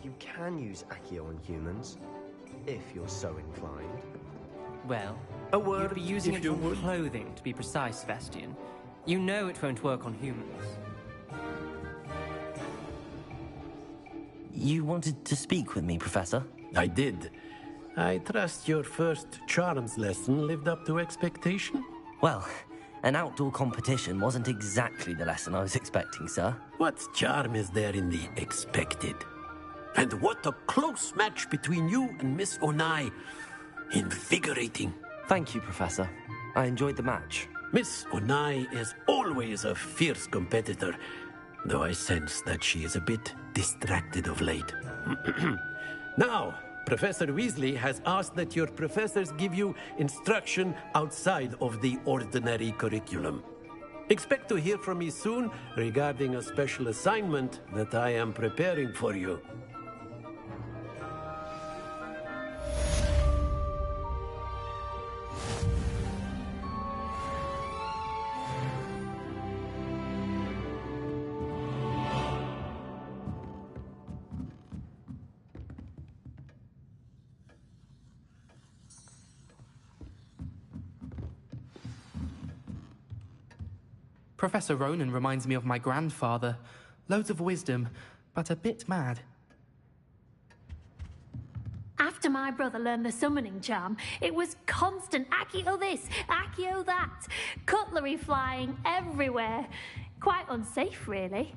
you can use Accio on humans, if you're so inclined. Well, A word, you'd be using if it you on would. clothing, to be precise, Vestian. You know it won't work on humans. You wanted to speak with me, Professor? I did. I trust your first charms lesson lived up to expectation? Well, an outdoor competition wasn't exactly the lesson I was expecting, sir. What charm is there in the expected? And what a close match between you and Miss Onai. Invigorating. Thank you, Professor. I enjoyed the match. Miss Onai is always a fierce competitor, though I sense that she is a bit distracted of late. Now, Professor Weasley has asked that your professors give you instruction outside of the ordinary curriculum. Expect to hear from me soon regarding a special assignment that I am preparing for you. Professor Ronan reminds me of my grandfather. Loads of wisdom, but a bit mad. After my brother learned the summoning charm, it was constant Accio this, Accio that. Cutlery flying everywhere. Quite unsafe, really.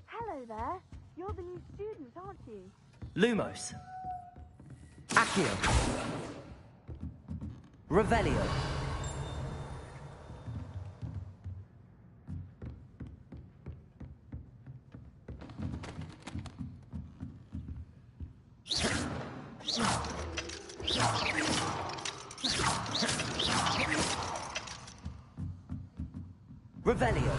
Hello there. You're the new student, aren't you? Lumos. Accio. Revelio. Revelio.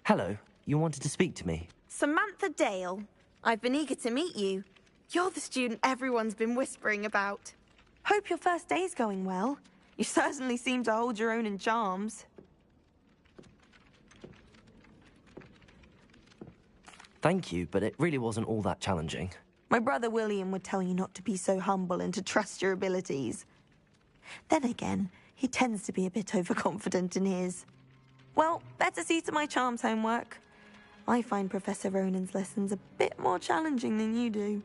Hello, you wanted to speak to me? Samantha Dale. I've been eager to meet you. You're the student everyone's been whispering about. Hope your first day's going well. You certainly seem to hold your own in charms. Thank you, but it really wasn't all that challenging. My brother William would tell you not to be so humble and to trust your abilities. Then again, he tends to be a bit overconfident in his. Well, better see to my charms homework. I find Professor Ronan's lessons a bit more challenging than you do.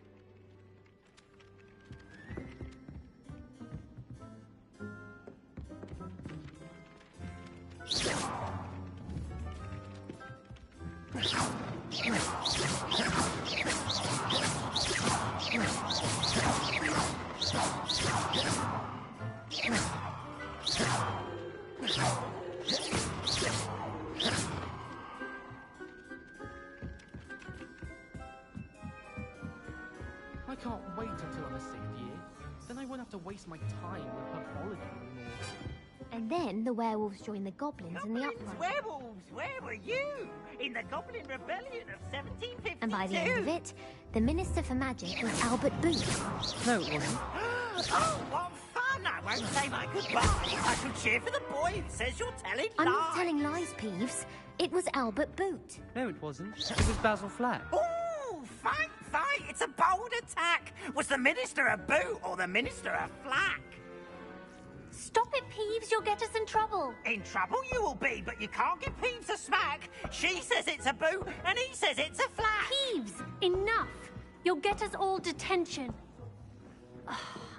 I can't wait until I'm a 6th year. Then I won't have to waste my time with herbology anymore. And then the werewolves joined the goblins in the Goblins, uprising. werewolves, where were you? In the Goblin Rebellion of 1752. And by the end of it, the Minister for Magic was Albert Booth. No, it wasn't. Oh, what fun! I won't say my goodbyes. I shall cheer for the boy who says you're telling I'm lies. not telling lies, Peeves. It was Albert Boot. No, it wasn't. It was Basil Flack. Ooh, fight, fight! It's a bold attack. Was the Minister a boot or the Minister a flack? Stop it, Peeves. You'll get us in trouble. In trouble you will be, but you can't give Peeves a smack. She says it's a boot, and he says it's a flack. Peeves, enough. You'll get us all detention.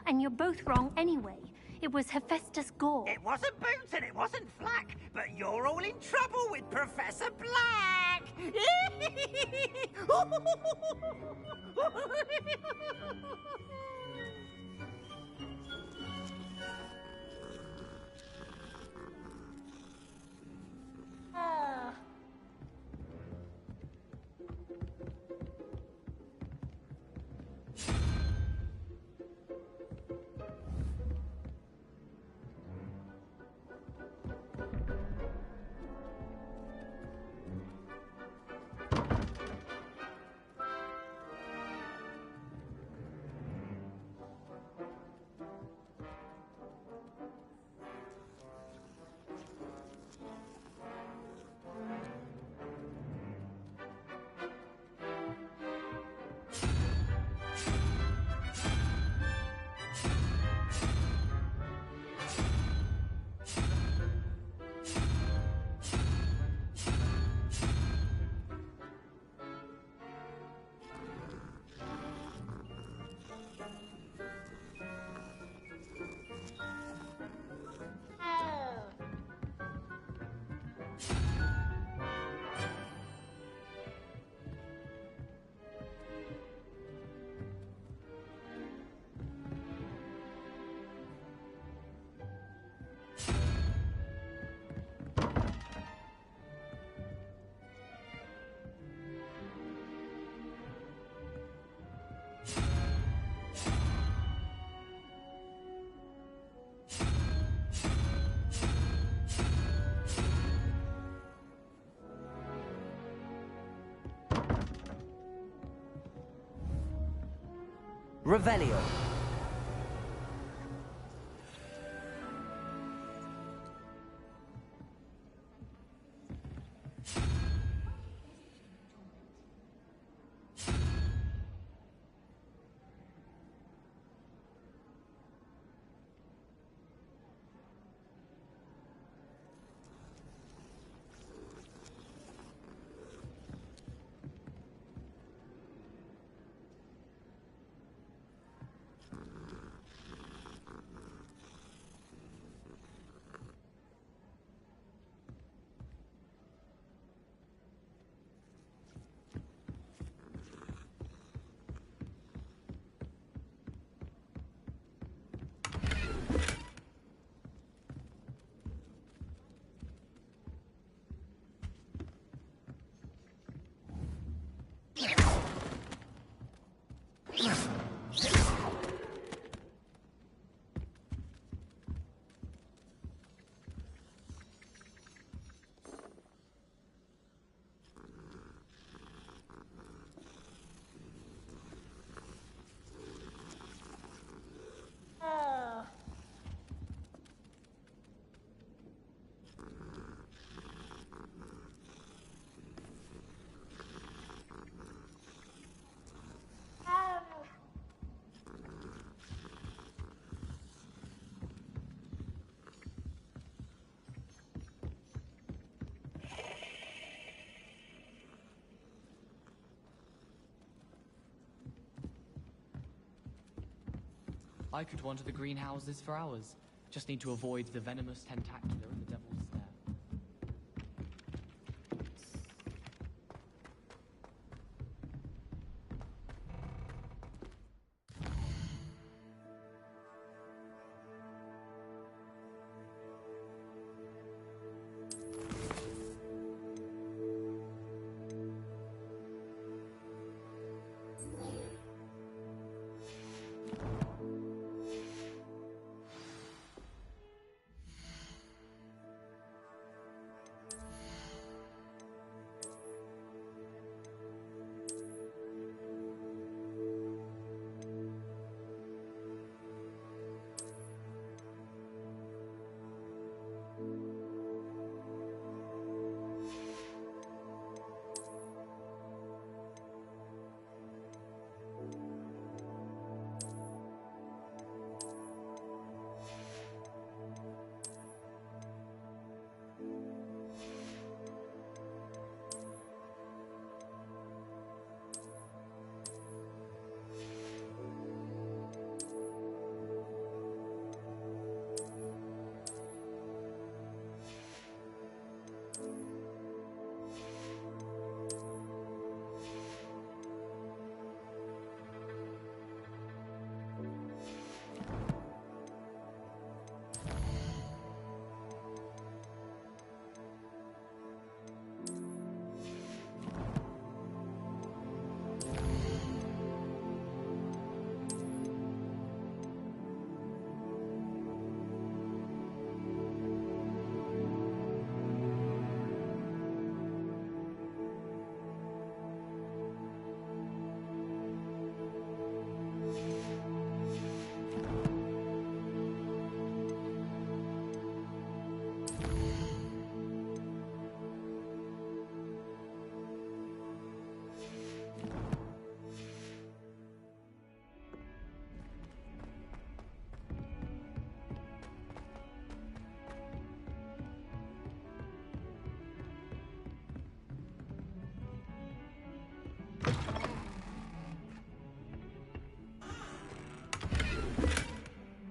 And you're both wrong anyway. It was Hephaestus Gore. It wasn't boot and it wasn't flack, but you're all in trouble with Professor Black. Revelio. I could wander the greenhouses for hours. Just need to avoid the venomous tentacular and the devil's snare.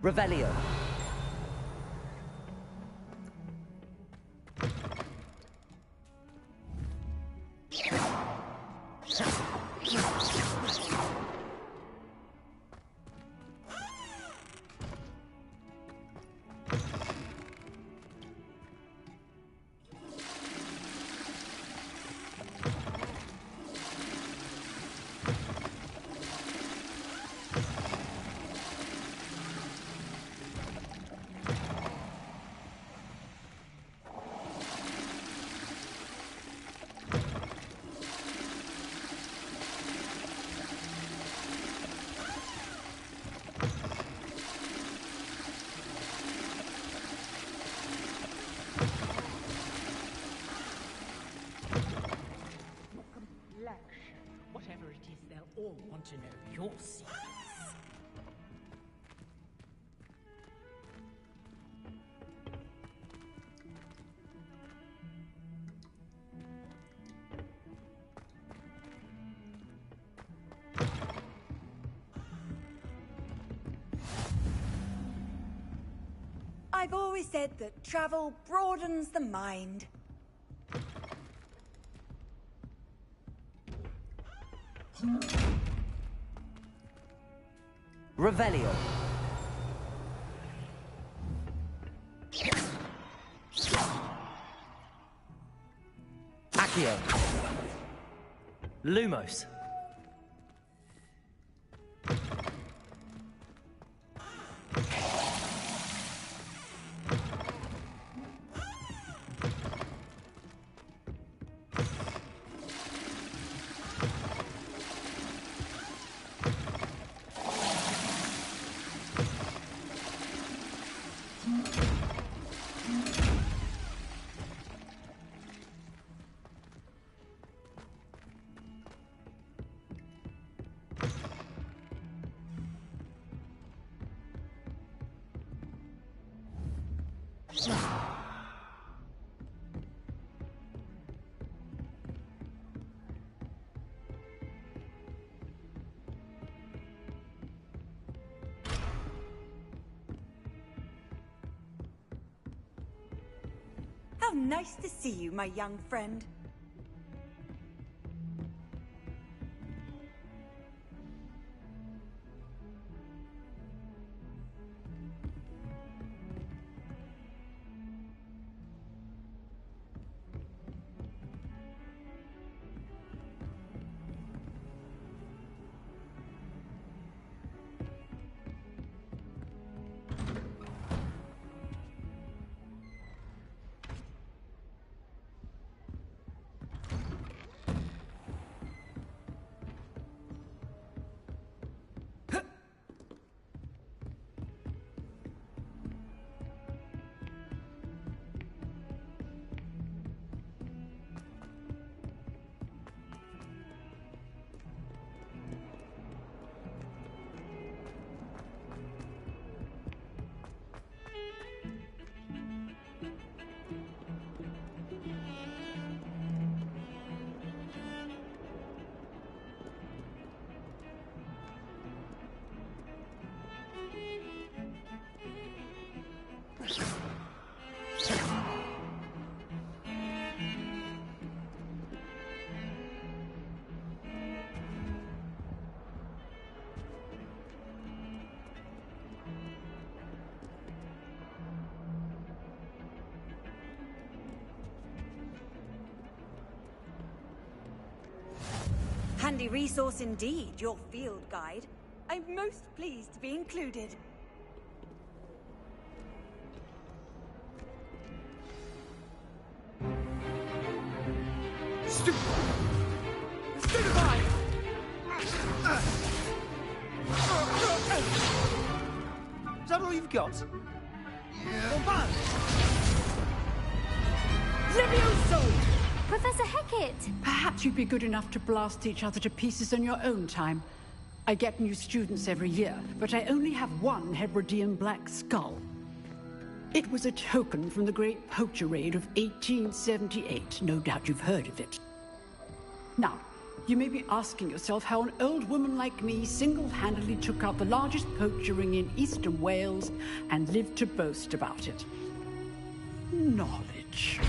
Revelio. I've always said that travel broadens the mind. Revelio. Accio. Lumos. How nice to see you, my young friend. Handy resource indeed, your field guide. I'm most pleased to be included. Stupefy! Is that all you've got? Levioso! Professor Hecat! Perhaps you'd be good enough to blast each other to pieces in your own time. I get new students every year, but I only have one Hebridean black skull. It was a token from the Great Poacher Raid of 1878. No doubt you've heard of it. Now, you may be asking yourself how an old woman like me single-handedly took out the largest poacher ring in eastern Wales and lived to boast about it. Knowledge.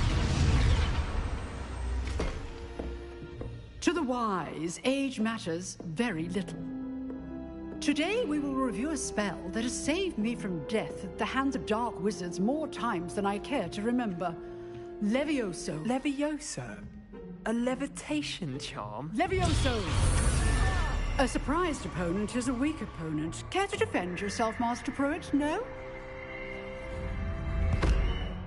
To the wise, age matters very little. Today we will review a spell that has saved me from death at the hands of dark wizards more times than I care to remember. Levioso. Levioso? A levitation charm? Levioso! A surprised opponent is a weak opponent. Care to defend yourself, Master Pruitt? No?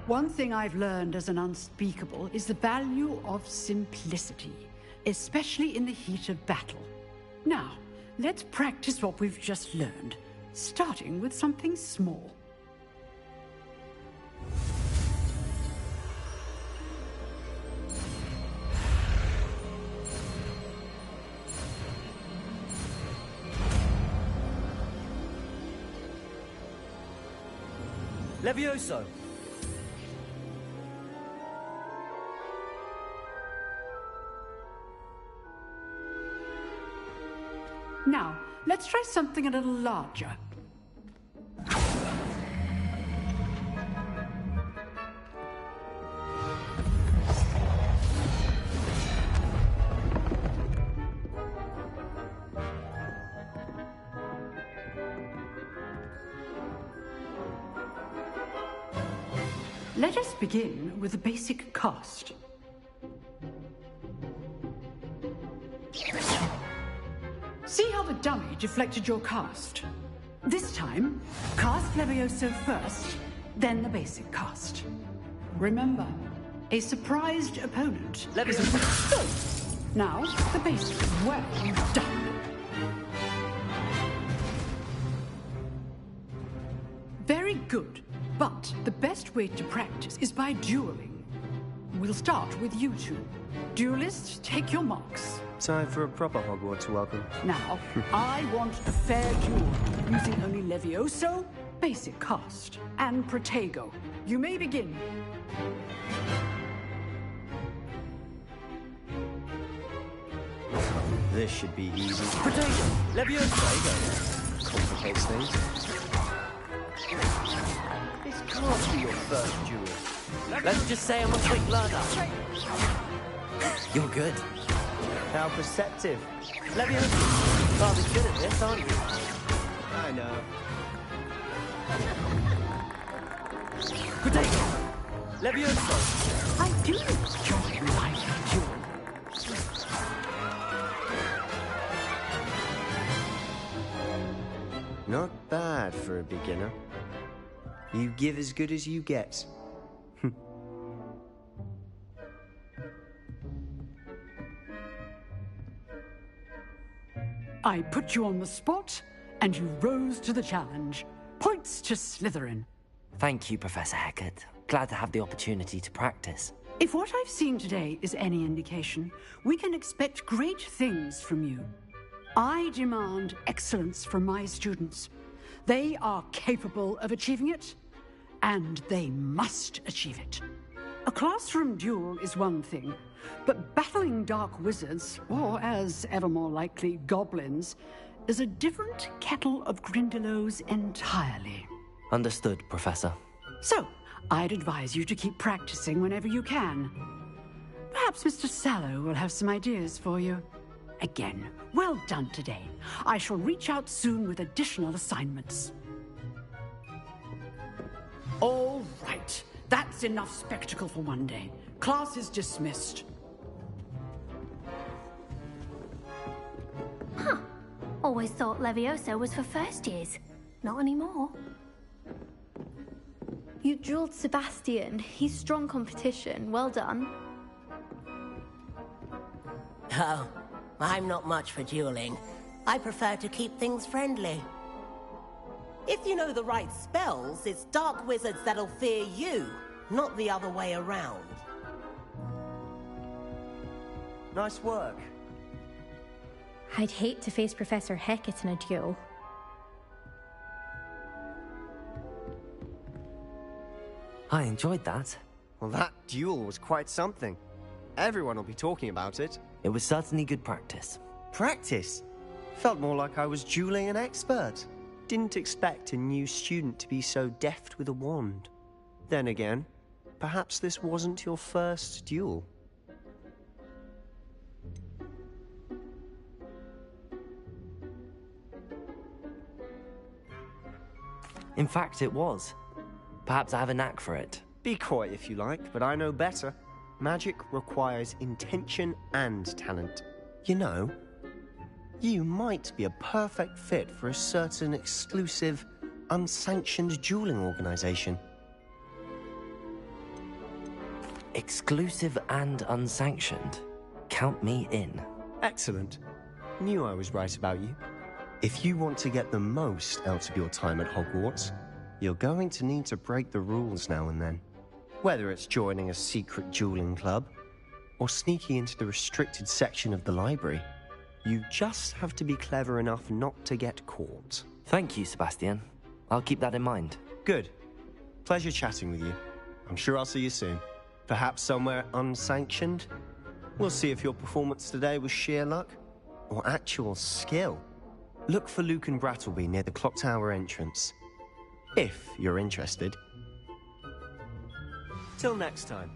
One thing I've learned as an unspeakable is the value of simplicity, especially in the heat of battle. Now, let's practice what we've just learned, starting with something small. Levioso! Now, let's try something a little larger. Let us begin with the basic cast. See how the dummy deflected your cast? This time, cast Levioso first, then the basic cast. Remember, a surprised opponent is a weak foe. Now, the basic. Well done. Very good, but the best way to practice is by dueling. We'll start with you two. Duelists, take your marks. Time for a proper Hogwarts welcome. Now, I want a fair duel, using only Levioso, basic cast, and Protego. You may begin. This should be easy. Protego! Levioso! Complicates things. This can't be your first duel. Let's just say I'm a quick learner. You're good. How perceptive. Levioso, rather good at this, aren't you? I know. Protego! Levioso! I do enjoy live duel. Not bad for a beginner. You give as good as you get. I put you on the spot, and you rose to the challenge. Points to Slytherin. Thank you, Professor Hecat. Glad to have the opportunity to practice. If what I've seen today is any indication, we can expect great things from you. I demand excellence from my students. They are capable of achieving it, and they must achieve it. A classroom duel is one thing, but battling dark wizards, or as ever more likely, goblins, is a different kettle of Grindylows entirely. Understood, Professor. So, I'd advise you to keep practicing whenever you can. Perhaps Mr. Sallow will have some ideas for you. Again, well done today. I shall reach out soon with additional assignments. All right. That's enough spectacle for one day. Class is dismissed. Huh. Always thought Levioso was for first years. Not anymore. You dueled Sebastian. He's strong competition. Well done. Oh, I'm not much for dueling. I prefer to keep things friendly. If you know the right spells, it's dark wizards that'll fear you, not the other way around. Nice work. I'd hate to face Professor Hecat in a duel. I enjoyed that. Well, that duel was quite something. Everyone will be talking about it. It was certainly good practice. Practice? Felt more like I was dueling an expert. Didn't expect a new student to be so deft with a wand. Then again, perhaps this wasn't your first duel. In fact, it was. Perhaps I have a knack for it. Be coy if you like, but I know better. Magic requires intention and talent. You know, you might be a perfect fit for a certain exclusive, unsanctioned dueling organization. Exclusive and unsanctioned? Count me in. Excellent. Knew I was right about you. If you want to get the most out of your time at Hogwarts, you're going to need to break the rules now and then. Whether it's joining a secret dueling club, or sneaking into the restricted section of the library, you just have to be clever enough not to get caught. Thank you, Sebastian. I'll keep that in mind. Good. Pleasure chatting with you. I'm sure I'll see you soon. Perhaps somewhere unsanctioned? We'll see if your performance today was sheer luck, or actual skill. Look for Luke and Brattleby near the clock tower entrance. If you're interested. Till next time.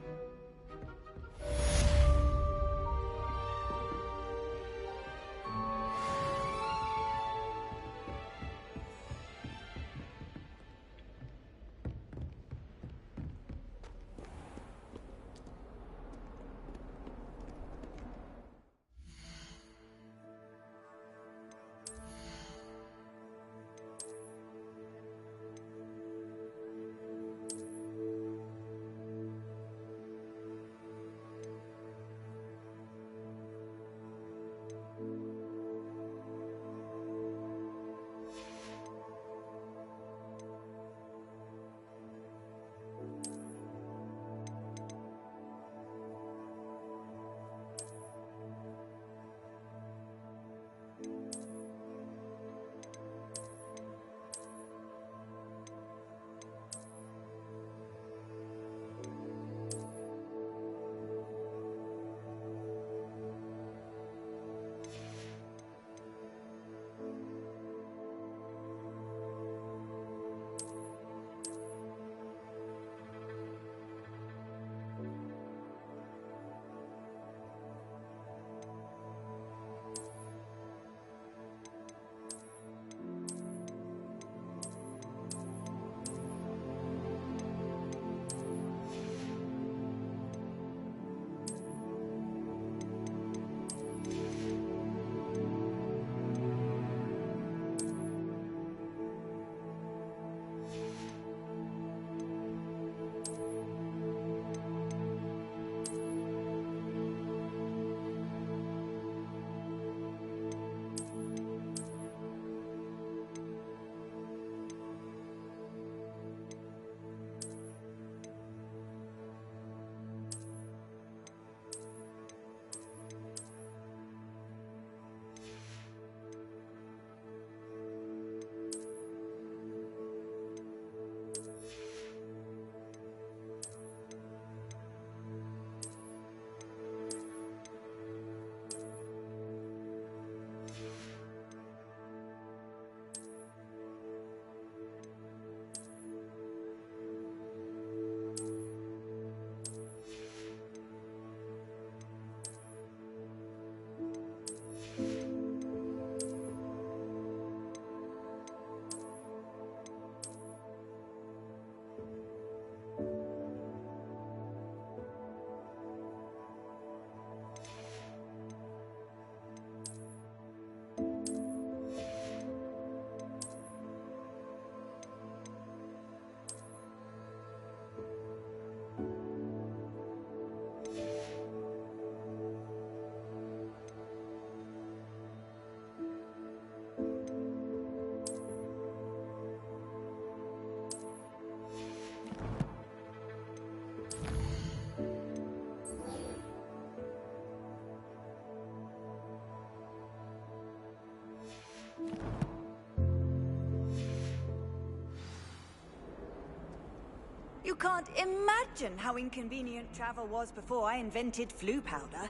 You can't imagine how inconvenient travel was before I invented flu powder.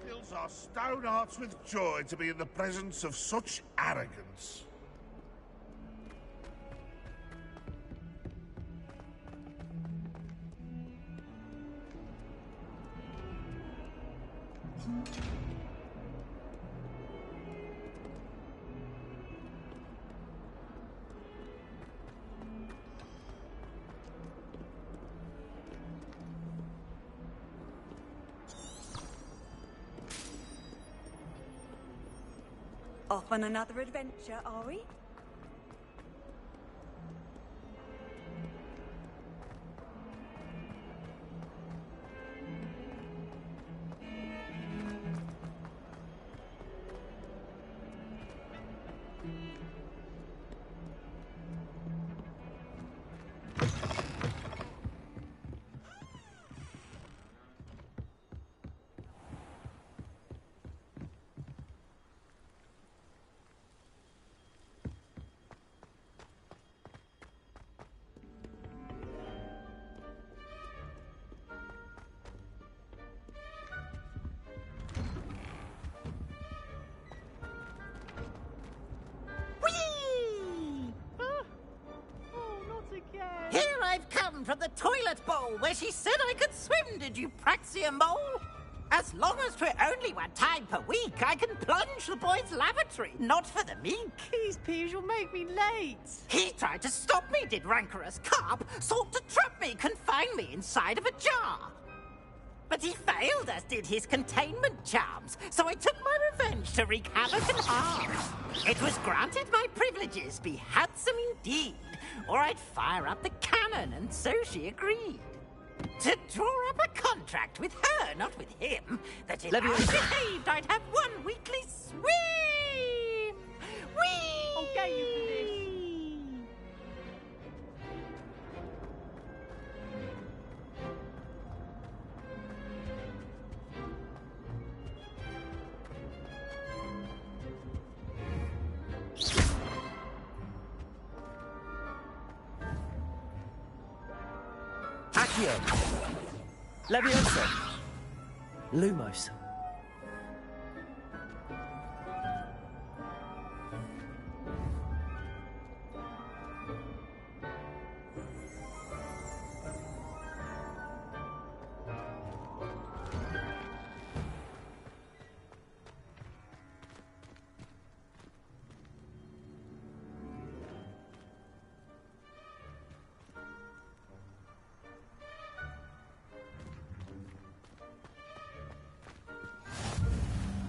Fills our stone hearts with joy to be in the presence of such arrogance. Off on another adventure, are we? Here I've come from the toilet bowl where she said I could swim, did you praxia mole? As long as 'twere only one time per week, I can plunge the boy's lavatory, not for the meek. Keys, Peas, you'll make me late. He tried to stop me, did rancorous carp, sought to trap me, confine me inside of a jar. But he failed, as did his containment charms, so I took my revenge to wreak havoc and harm. It was granted my privileges be handsome indeed, or I'd fire up the cannon, and so she agreed. To draw up a contract with her, not with him, that if I behaved, I'd have one weekly swim! Whee! I'll get you for this. Accio! Leviosa! Lumos.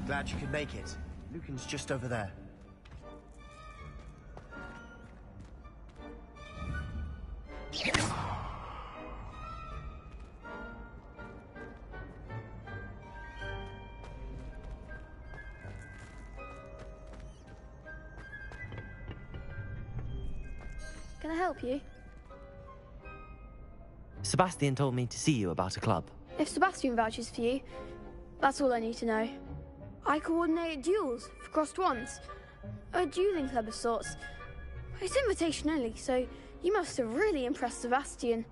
Glad you could make it. Lucan's just over there. Can I help you? Sebastian told me to see you about a club. If Sebastian vouches for you, that's all I need to know. I coordinate duels for crossed wands. A dueling club of sorts. It's invitation only, so you must have really impressed Sebastian.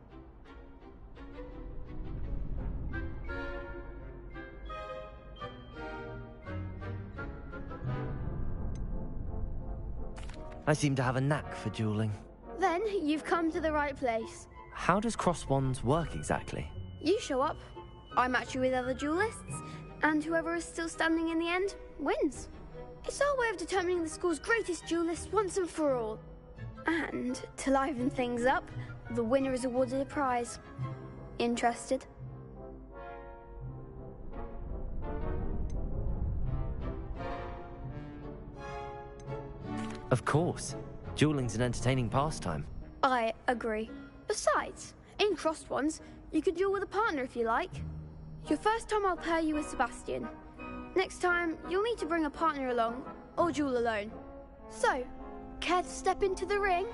I seem to have a knack for dueling. Then you've come to the right place. How does cross wands work exactly? You show up, I match you with other duelists, and whoever is still standing in the end wins. It's our way of determining the school's greatest duelist once and for all. And to liven things up, the winner is awarded a prize. Interested? Of course. Dueling's an entertaining pastime. I agree. Besides, in crossed ones, you could duel with a partner if you like. Your first time I'll pair you with Sebastian. Next time, you'll need to bring a partner along, or duel alone. So, care to step into the ring?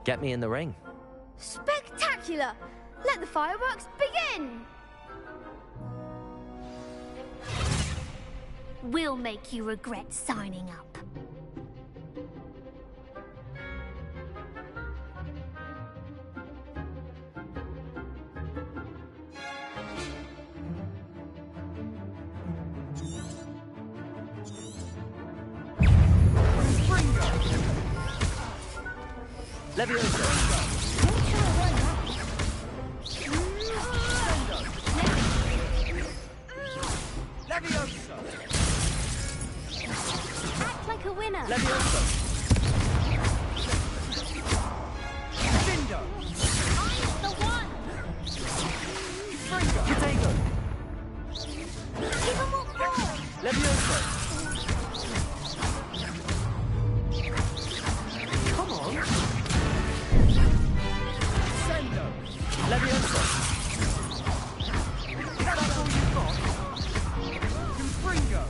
Get me in the ring. Spectacular! Let the fireworks begin! We'll make you regret signing up. Leviosa! Leviosa! Act like a winner. Leviosa! Cinder! I'm the one. Fringo! Potato! Give them what for. Leviosa! Come on! Sendo! Leviosa! That's all you've got? Fringo!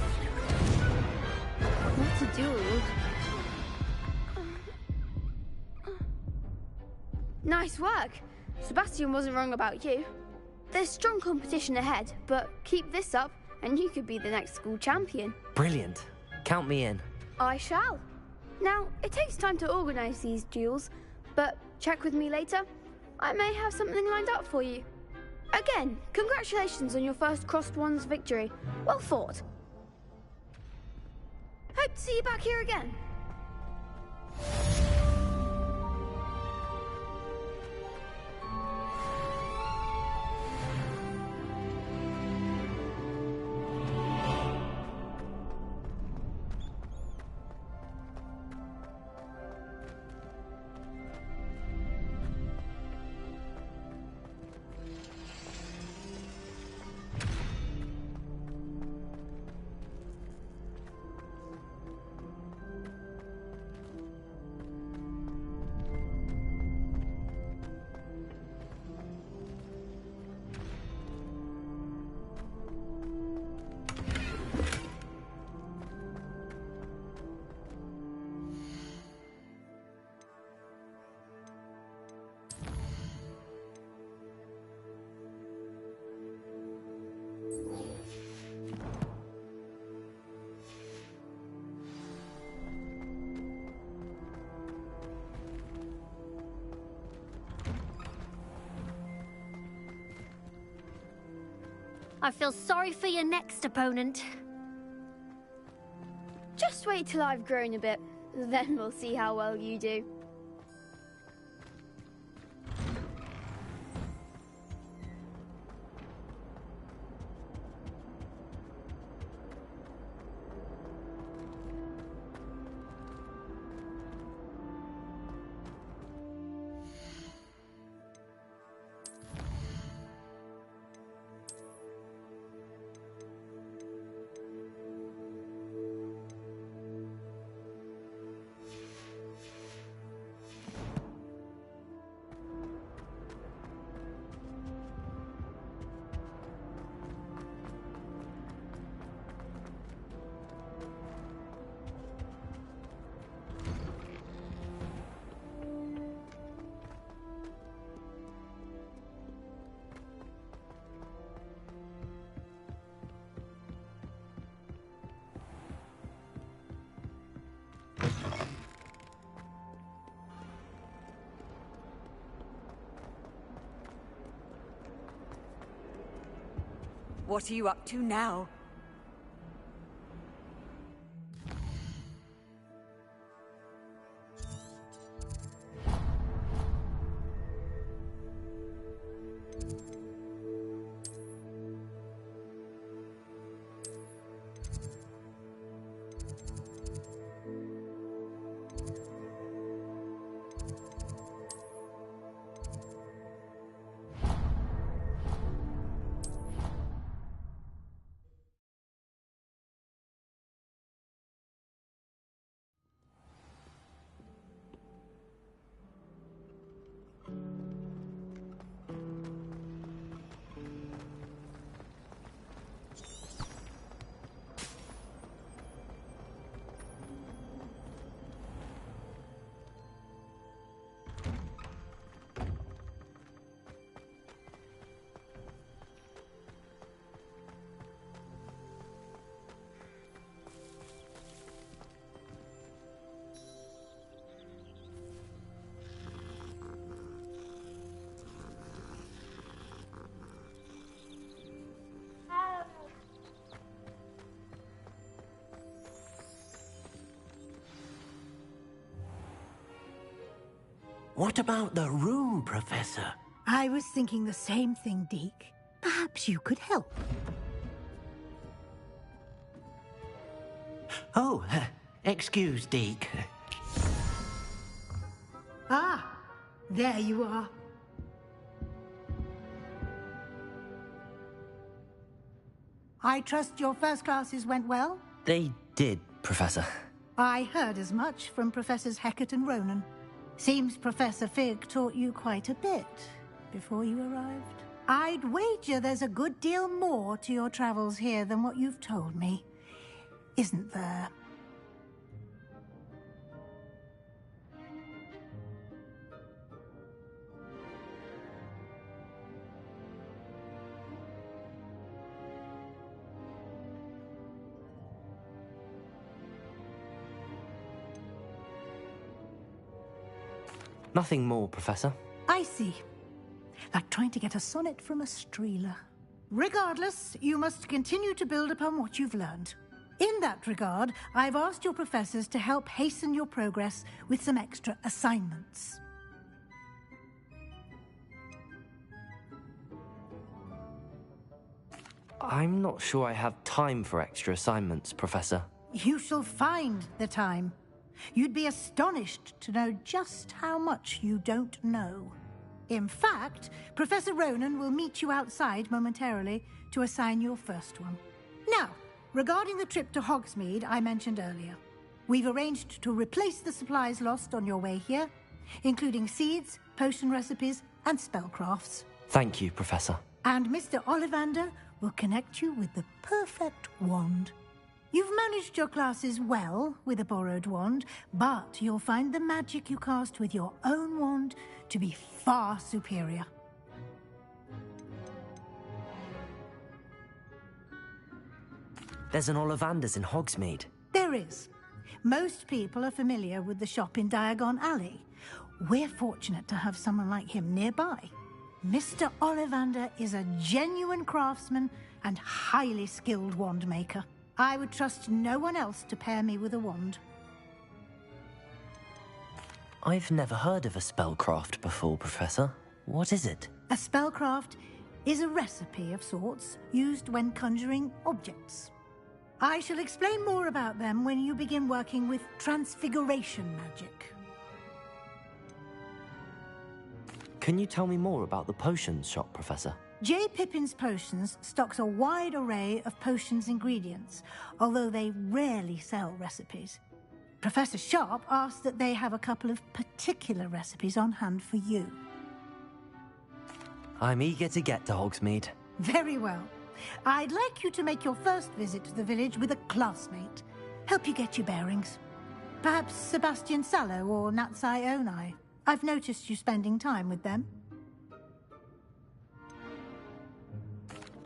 What a duel. Nice work. Sebastian wasn't wrong about you. There's strong competition ahead, but keep this up and you could be the next school champion. Brilliant. Count me in. I shall. Now, it takes time to organise these duels, but check with me later. I may have something lined up for you. Again, congratulations on your first Crossed Wands victory. Well fought. Hope to see you back here again. I feel sorry for your next opponent. Just wait till I've grown a bit, then we'll see how well you do. What are you up to now? What about the room, Professor? I was thinking the same thing, Deke. Perhaps you could help. Oh, excuse, Deke. Ah, there you are. I trust your first classes went well? They did, Professor. I heard as much from Professors Hecat and Ronan. Seems Professor Fig taught you quite a bit before you arrived. I'd wager there's a good deal more to your travels here than what you've told me. Isn't there? Nothing more, Professor. I see. Like trying to get a sonnet from a streeler. Regardless, you must continue to build upon what you've learned. In that regard, I've asked your professors to help hasten your progress with some extra assignments. I'm not sure I have time for extra assignments, Professor. You shall find the time. You'd be astonished to know just how much you don't know. In fact, Professor Ronan will meet you outside momentarily to assign your first one. Now, regarding the trip to Hogsmeade I mentioned earlier, we've arranged to replace the supplies lost on your way here, including seeds, potion recipes, and spellcrafts. Thank you, Professor. And Mr. Ollivander will connect you with the perfect wand. You've managed your classes well with a borrowed wand, but you'll find the magic you cast with your own wand to be far superior. There's an Ollivander's in Hogsmeade. There is. Most people are familiar with the shop in Diagon Alley. We're fortunate to have someone like him nearby. Mr. Ollivander is a genuine craftsman and highly skilled wand maker. I would trust no one else to pair me with a wand. I've never heard of a spellcraft before, Professor. What is it? A spellcraft is a recipe of sorts used when conjuring objects. I shall explain more about them when you begin working with transfiguration magic. Can you tell me more about the potions shop, Professor? J. Pippin's Potions stocks a wide array of potions ingredients, although they rarely sell recipes. Professor Sharp asked that they have a couple of particular recipes on hand for you. I'm eager to get to Hogsmeade. Very well. I'd like you to make your first visit to the village with a classmate. Help you get your bearings. Perhaps Sebastian Sallow or Natsai Onai. I've noticed you spending time with them.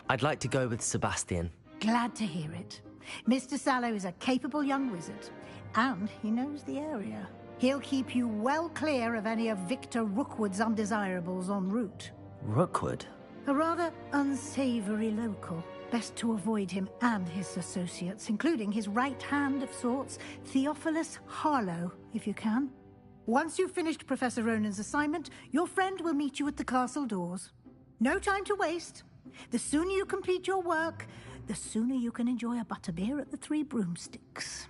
I'd like to go with Sebastian. Glad to hear it. Mr. Sallow is a capable young wizard, and he knows the area. He'll keep you well clear of any of Victor Rookwood's undesirables en route. Rookwood? A rather unsavory local. Best to avoid him and his associates, including his right hand of sorts, Theophilus Harlow, if you can. Once you've finished Professor Ronan's assignment, your friend will meet you at the castle doors. No time to waste. The sooner you complete your work, the sooner you can enjoy a butterbeer at the Three Broomsticks.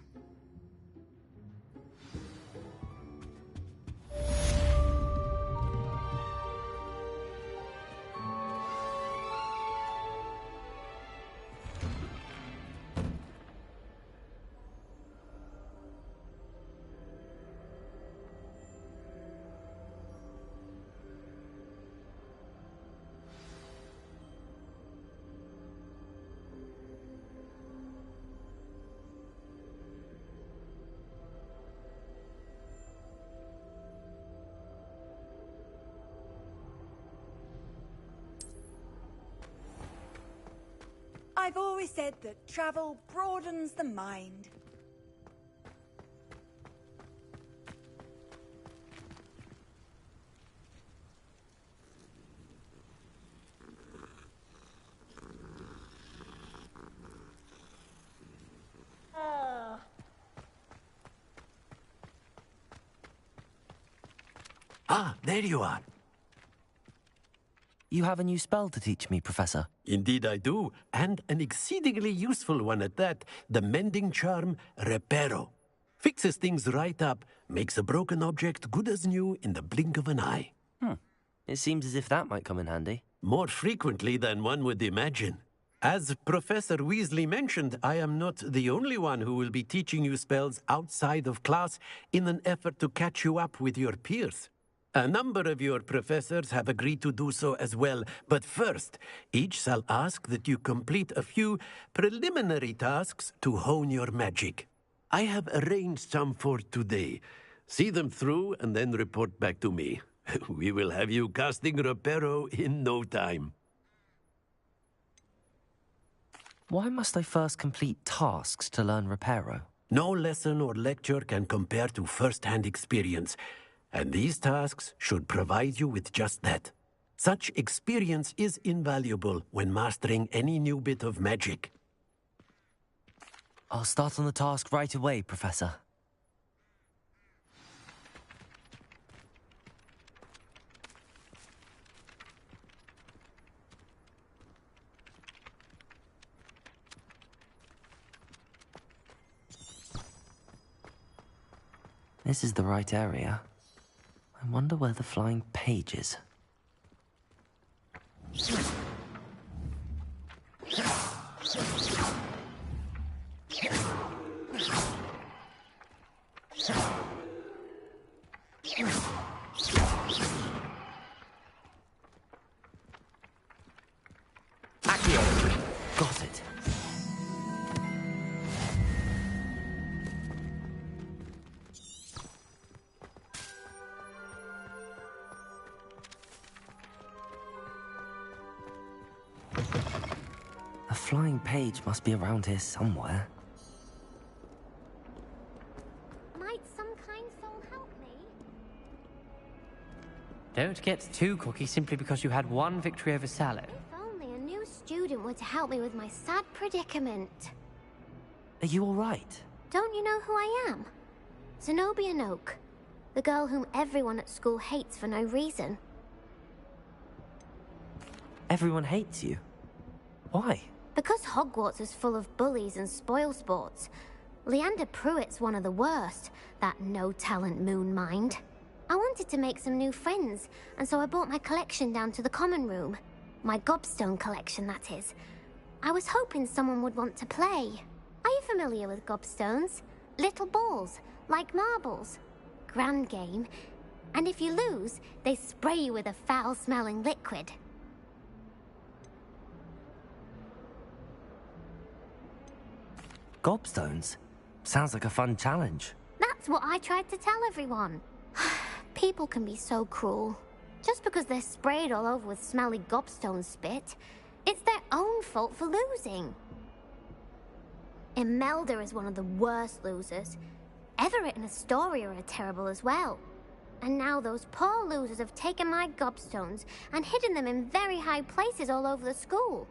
I've always said that travel broadens the mind. Ah, there you are. You have a new spell to teach me, Professor? Indeed I do, and an exceedingly useful one at that. The mending charm, Reparo. Fixes things right up, makes a broken object good as new in the blink of an eye. It seems as if that might come in handy. More frequently than one would imagine. As Professor Weasley mentioned, I am not the only one who will be teaching you spells outside of class in an effort to catch you up with your peers. A number of your professors have agreed to do so as well, but first, each shall ask that you complete a few preliminary tasks to hone your magic. I have arranged some for today. See them through and then report back to me. We will have you casting Reparo in no time. Why must I first complete tasks to learn Reparo? No lesson or lecture can compare to first-hand experience, and these tasks should provide you with just that. Such experience is invaluable when mastering any new bit of magic. I'll start on the task right away, Professor. This is the right area. I wonder where the flying page is. Got it. A flying page must be around here somewhere. Might some kind soul help me? Don't get too cocky simply because you had one victory over salad. If only a new student were to help me with my sad predicament. Are you all right? Don't you know who I am? Zenobia Noak, the girl whom everyone at school hates for no reason. Everyone hates you. Why? Because Hogwarts is full of bullies and spoilsports. Leander Pruitt's one of the worst, that no-talent moon mind. I wanted to make some new friends, and so I brought my collection down to the common room. My gobstone collection, that is. I was hoping someone would want to play. Are you familiar with gobstones? Little balls, like marbles. Grand game. And if you lose, they spray you with a foul-smelling liquid. Gobstones? Sounds like a fun challenge. That's what I tried to tell everyone. People can be so cruel. Just because they're sprayed all over with smelly gobstone spit, it's their own fault for losing. Imelda is one of the worst losers. Everett and Astoria are terrible as well. And now those poor losers have taken my gobstones and hidden them in very high places all over the school.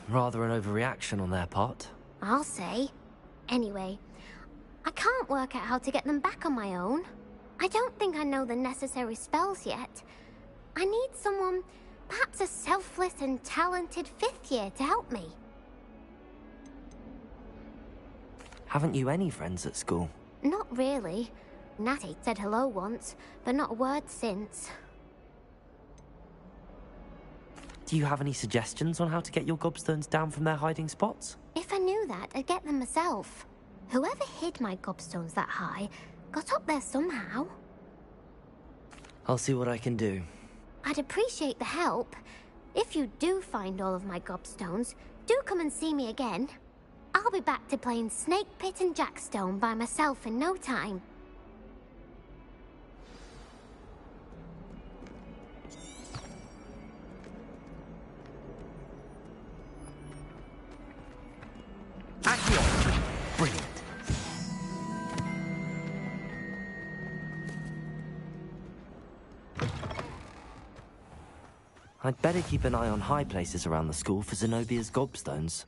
Rather an overreaction on their part. I'll say. Anyway, I can't work out how to get them back on my own. I don't think I know the necessary spells yet. I need someone, perhaps a selfless and talented fifth year to help me. Haven't you any friends at school? Not really. Natty said hello once, but not a word since. Do you have any suggestions on how to get your gobstones down from their hiding spots? If I knew that, I'd get them myself. Whoever hid my gobstones that high got up there somehow. I'll see what I can do. I'd appreciate the help. If you do find all of my gobstones, do come and see me again. I'll be back to playing Snake Pit and Jackstone by myself in no time. Brilliant. I'd better keep an eye on high places around the school for Zenobia's gobstones.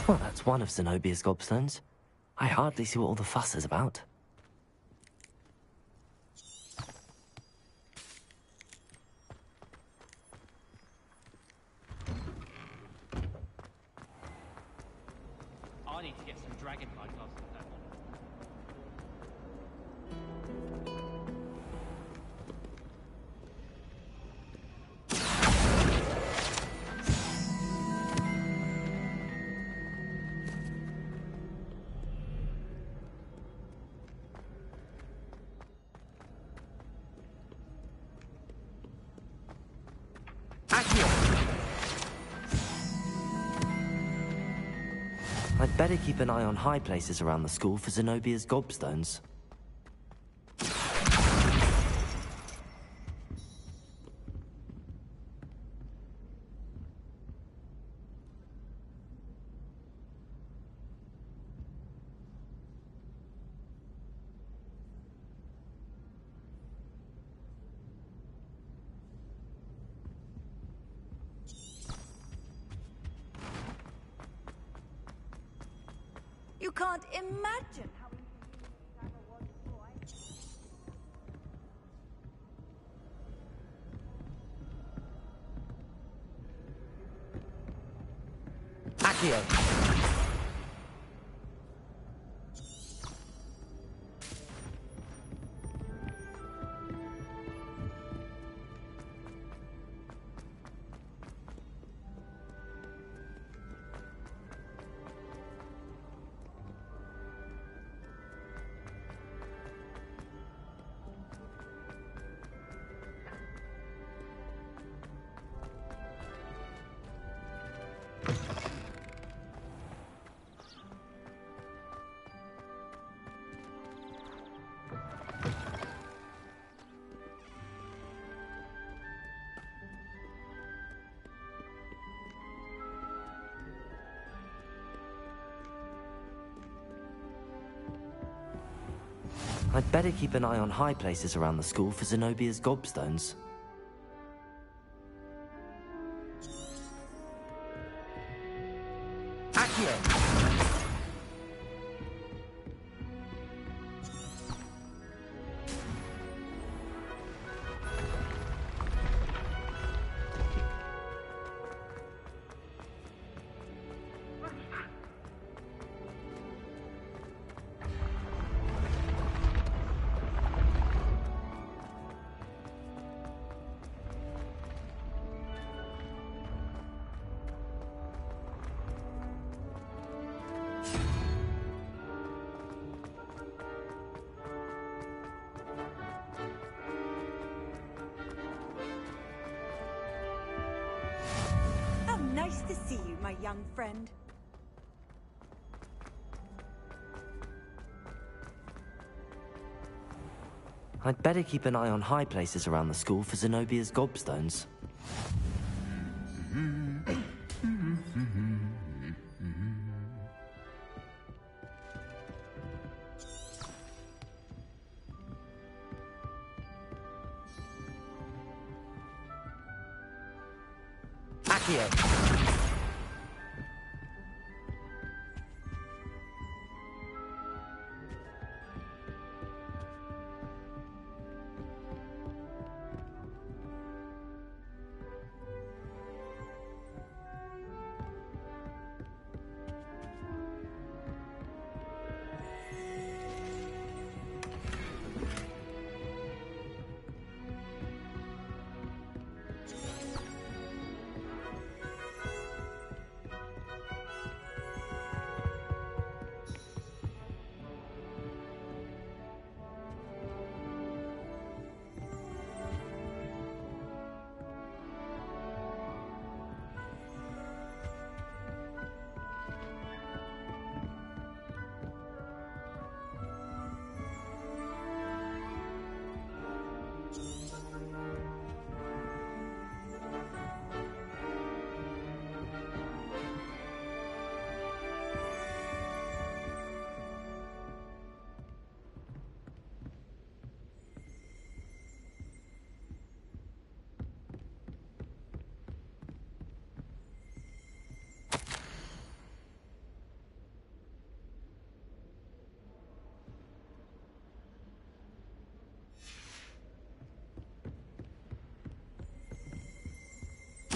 Well, that's one of Zenobia's gobstones. I hardly see what all the fuss is about. I need to get some dragonfly gloves with that one. I'd better keep an eye on high places around the school for Zenobia's gobstones. You can't imagine how inconvenient Anna was before Accio! I'd better keep an eye on high places around the school for Zenobia's gobstones. Accio! Nice to see you, my young friend. I'd better keep an eye on high places around the school for Zenobia's gobstones. Accio!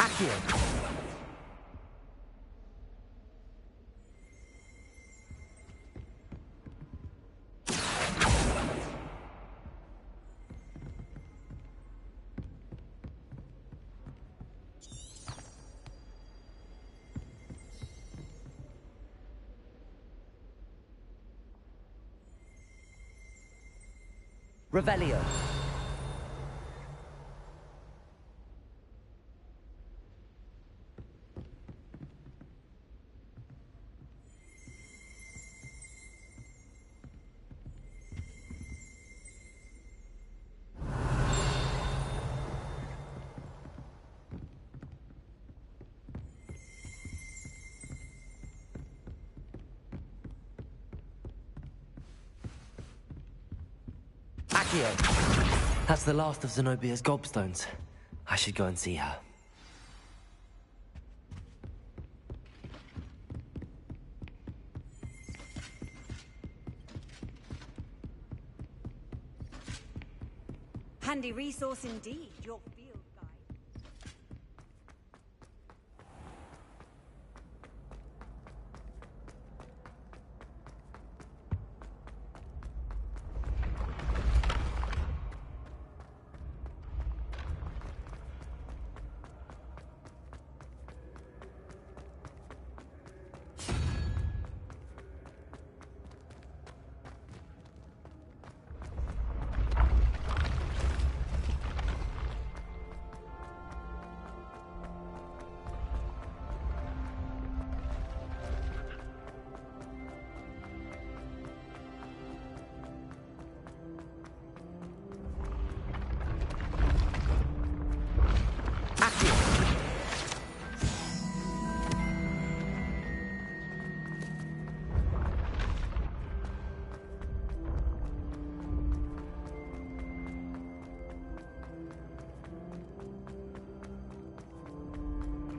Accio! Revelio. Accio. That's the last of Zenobia's gobstones. I should go and see her. Handy resource indeed, your field guide.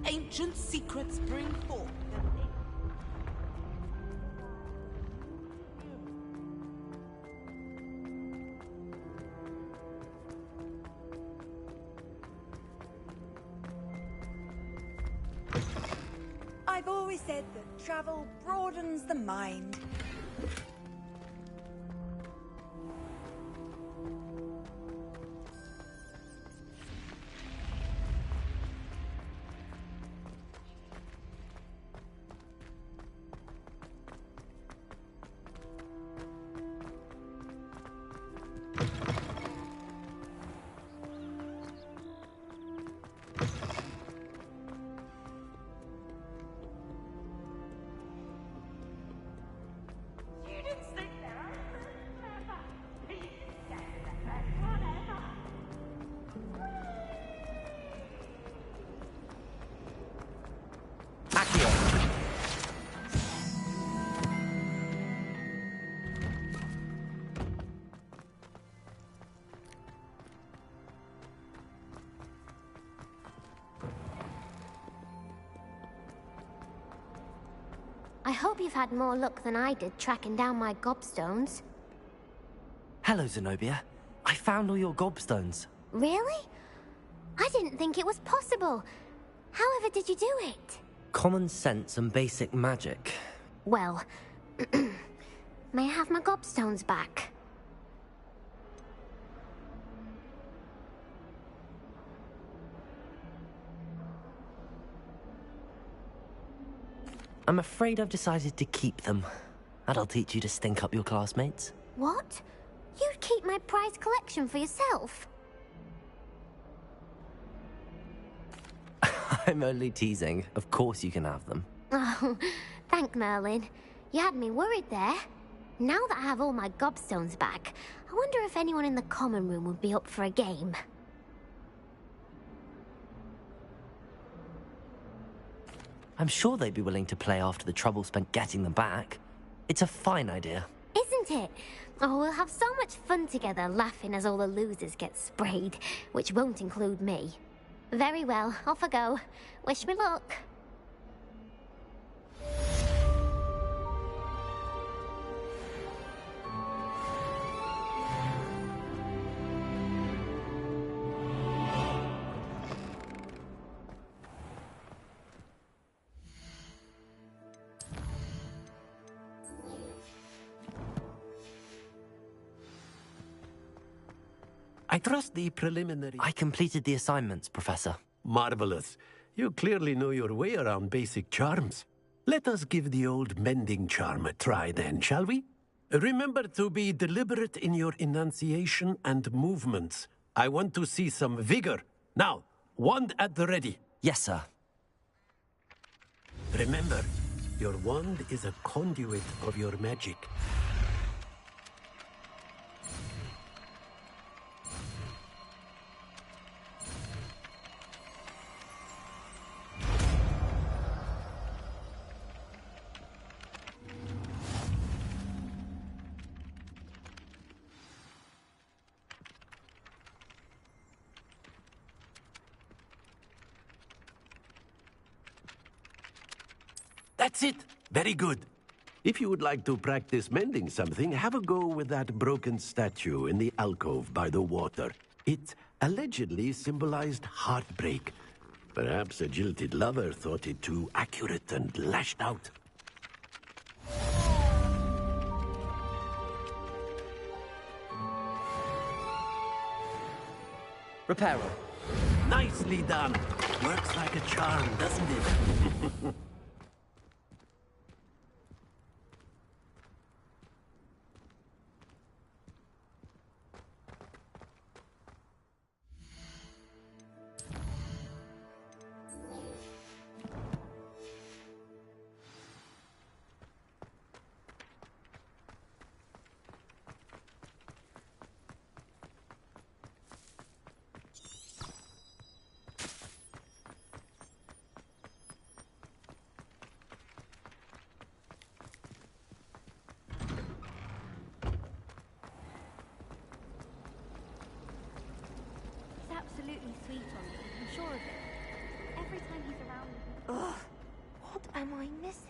Ancient secrets bring forth I've always said that travel broadens the mind. I hope you've had more luck than I did tracking down my gobstones. Hello, Zenobia. I found all your gobstones. Really? I didn't think it was possible. However did you do it? Common sense and basic magic. Well, may I have my gobstones back? I'm afraid I've decided to keep them. That'll teach you to stink up your classmates. What? You'd keep my prized collection for yourself? I'm only teasing. Of course you can have them. Oh, thank Merlin. You had me worried there. Now that I have all my gobstones back, I wonder if anyone in the common room would be up for a game. I'm sure they'd be willing to play after the trouble spent getting them back. It's a fine idea. Isn't it? Oh, we'll have so much fun together, laughing as all the losers get sprayed, which won't include me. Very well, off I go. Wish me luck. I trust the preliminary... I completed the assignments, Professor. Marvelous. You clearly know your way around basic charms. Let us give the old mending charm a try then, shall we? Remember to be deliberate in your enunciation and movements. I want to see some vigor. Now, wand at the ready. Yes, sir. Remember, your wand is a conduit of your magic. That's it. Very good. If you would like to practice mending something, have a go with that broken statue in the alcove by the water. It allegedly symbolized heartbreak. Perhaps a jilted lover thought it too accurate and lashed out. Reparo. Nicely done. Works like a charm, doesn't it? Absolutely sweet on me, I'm sure of it. Every time he's around... Ugh, what am I missing?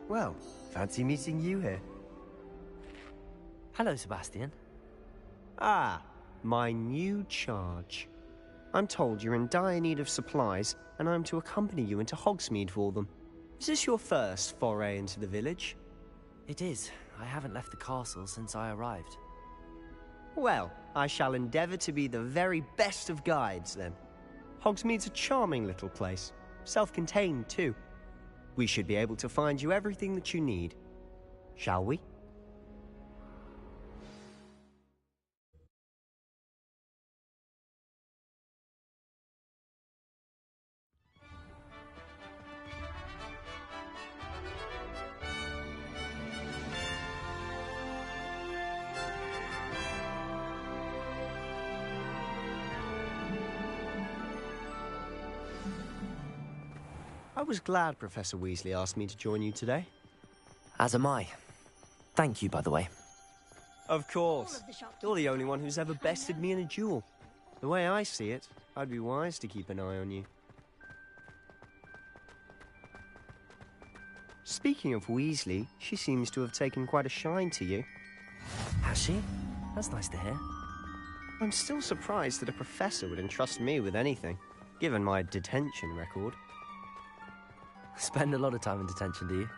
Well, fancy meeting you here. Hello, Sebastian. Ah, my new charge. I'm told you're in dire need of supplies, and I'm to accompany you into Hogsmeade for them. Is this your first foray into the village? It is. I haven't left the castle since I arrived. Well, I shall endeavour to be the very best of guides, then. Hogsmeade's a charming little place. Self-contained, too. We should be able to find you everything that you need. Shall we? I was glad Professor Weasley asked me to join you today. As am I. Thank you, by the way. Of course. You're the only one who's ever bested me in a duel. The way I see it, I'd be wise to keep an eye on you. Speaking of Weasley, she seems to have taken quite a shine to you. Has she? That's nice to hear. I'm still surprised that a professor would entrust me with anything, given my detention record. Spend a lot of time in detention, do you?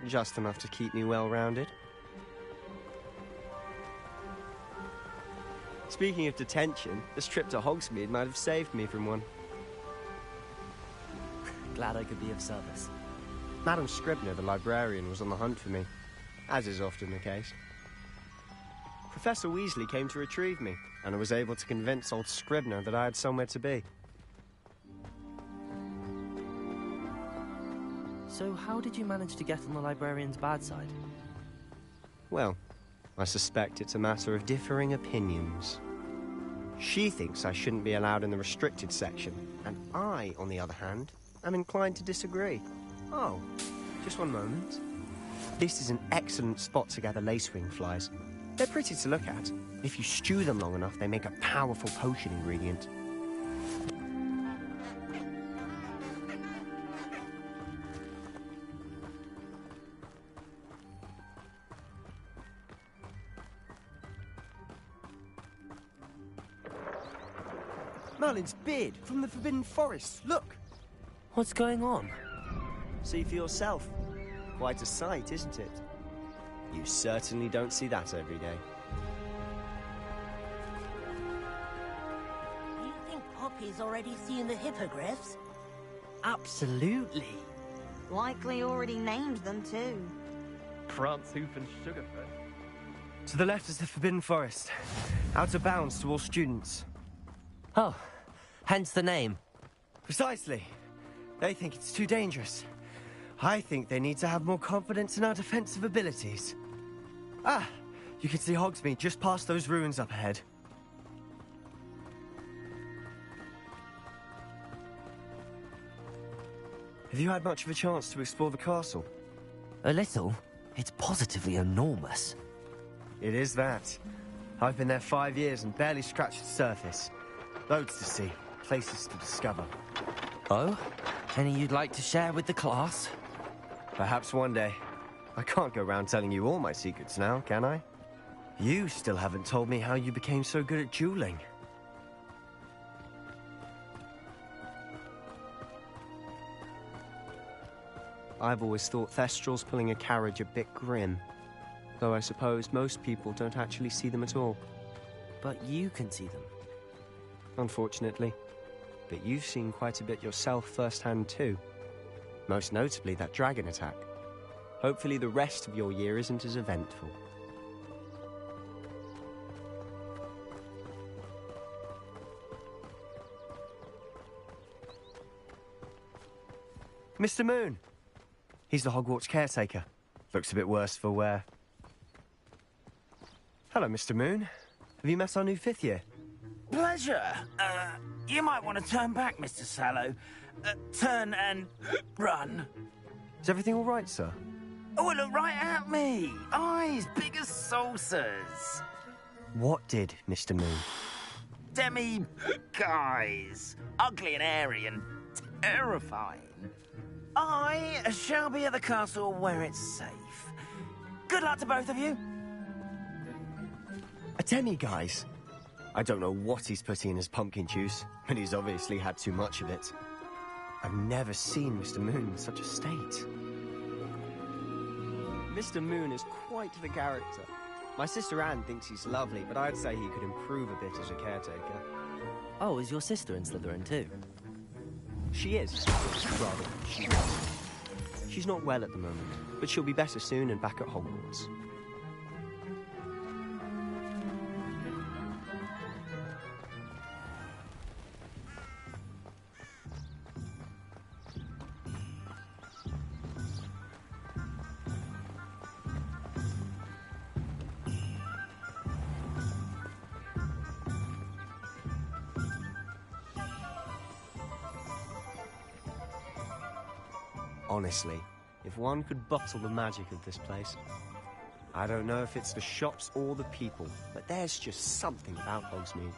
Just enough to keep me well-rounded. Speaking of detention, this trip to Hogsmeade might have saved me from one. Glad I could be of service. Madam Scribner, the librarian, was on the hunt for me, as is often the case. Professor Weasley came to retrieve me, and I was able to convince old Scribner that I had somewhere to be. So how did you manage to get on the librarian's bad side? Well, I suspect it's a matter of differing opinions. She thinks I shouldn't be allowed in the restricted section, and I, on the other hand, am inclined to disagree. Oh, just one moment. This is an excellent spot to gather lacewing flies. They're pretty to look at. If you stew them long enough, they make a powerful potion ingredient. Merlin's beard from the Forbidden Forest. Look! What's going on? See for yourself. Quite a sight, isn't it? You certainly don't see that every day. Do you think Poppy's already seen the hippogriffs? Absolutely. Likely already named them too. Prance, Hoof, and Sugarfoot. To the left is the Forbidden Forest. Out of bounds to all students. Oh, hence the name. Precisely. They think it's too dangerous. I think they need to have more confidence in our defensive abilities. Ah, you can see Hogsmeade just past those ruins up ahead. Have you had much of a chance to explore the castle? A little. It's positively enormous. It is that. I've been there 5 years and barely scratched the surface. Loads to see, places to discover. Oh? Any you'd like to share with the class? Perhaps one day. I can't go around telling you all my secrets now, can I? You still haven't told me how you became so good at dueling. I've always thought Thestrals pulling a carriage a bit grim. Though I suppose most people don't actually see them at all. But you can see them. Unfortunately. But you've seen quite a bit yourself firsthand too. Most notably that dragon attack. Hopefully the rest of your year isn't as eventful. Mr. Moon! He's the Hogwarts caretaker. Looks a bit worse for wear. Hello, Mr. Moon. Have you met our new 5th year? Pleasure. You might want to turn back, Mr. Sallow. Turn and run. Is everything all right, sir? Oh, look right at me. Eyes big as saucers. What did, Mr. Moon? Guys. Ugly and airy and terrifying. I shall be at the castle where it's safe. Good luck to both of you. A demi-guise? I don't know what he's putting in his pumpkin juice, but he's obviously had too much of it. I've never seen Mr. Moon in such a state. Mr. Moon is quite the character. My sister Anne thinks he's lovely, but I'd say he could improve a bit as a caretaker. Oh, is your sister in Slytherin too? She is. Rather, she was. She's not well at the moment, but she'll be better soon and back at Hogwarts. Honestly, if one could bottle the magic of this place. I don't know if it's the shops or the people, but there's just something about Hogsmeade.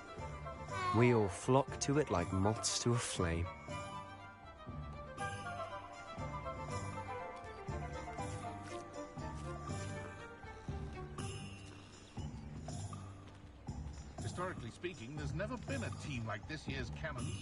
We all flock to it like moths to a flame. Historically speaking, there's never been a team like this year's Cannons.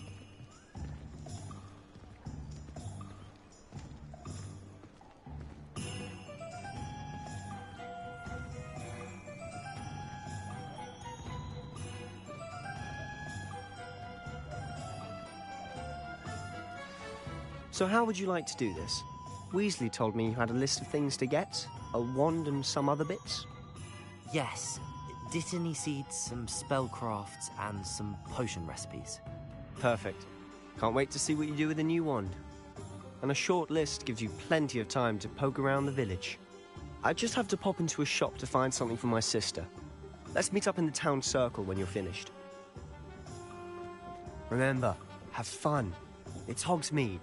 So how would you like to do this? Weasley told me you had a list of things to get, a wand and some other bits. Yes. Dittany seeds, some spellcrafts, and some potion recipes. Perfect. Can't wait to see what you do with the new wand. And a short list gives you plenty of time to poke around the village. I just have to pop into a shop to find something for my sister. Let's meet up in the town circle when you're finished. Remember, have fun. It's Hogsmeade.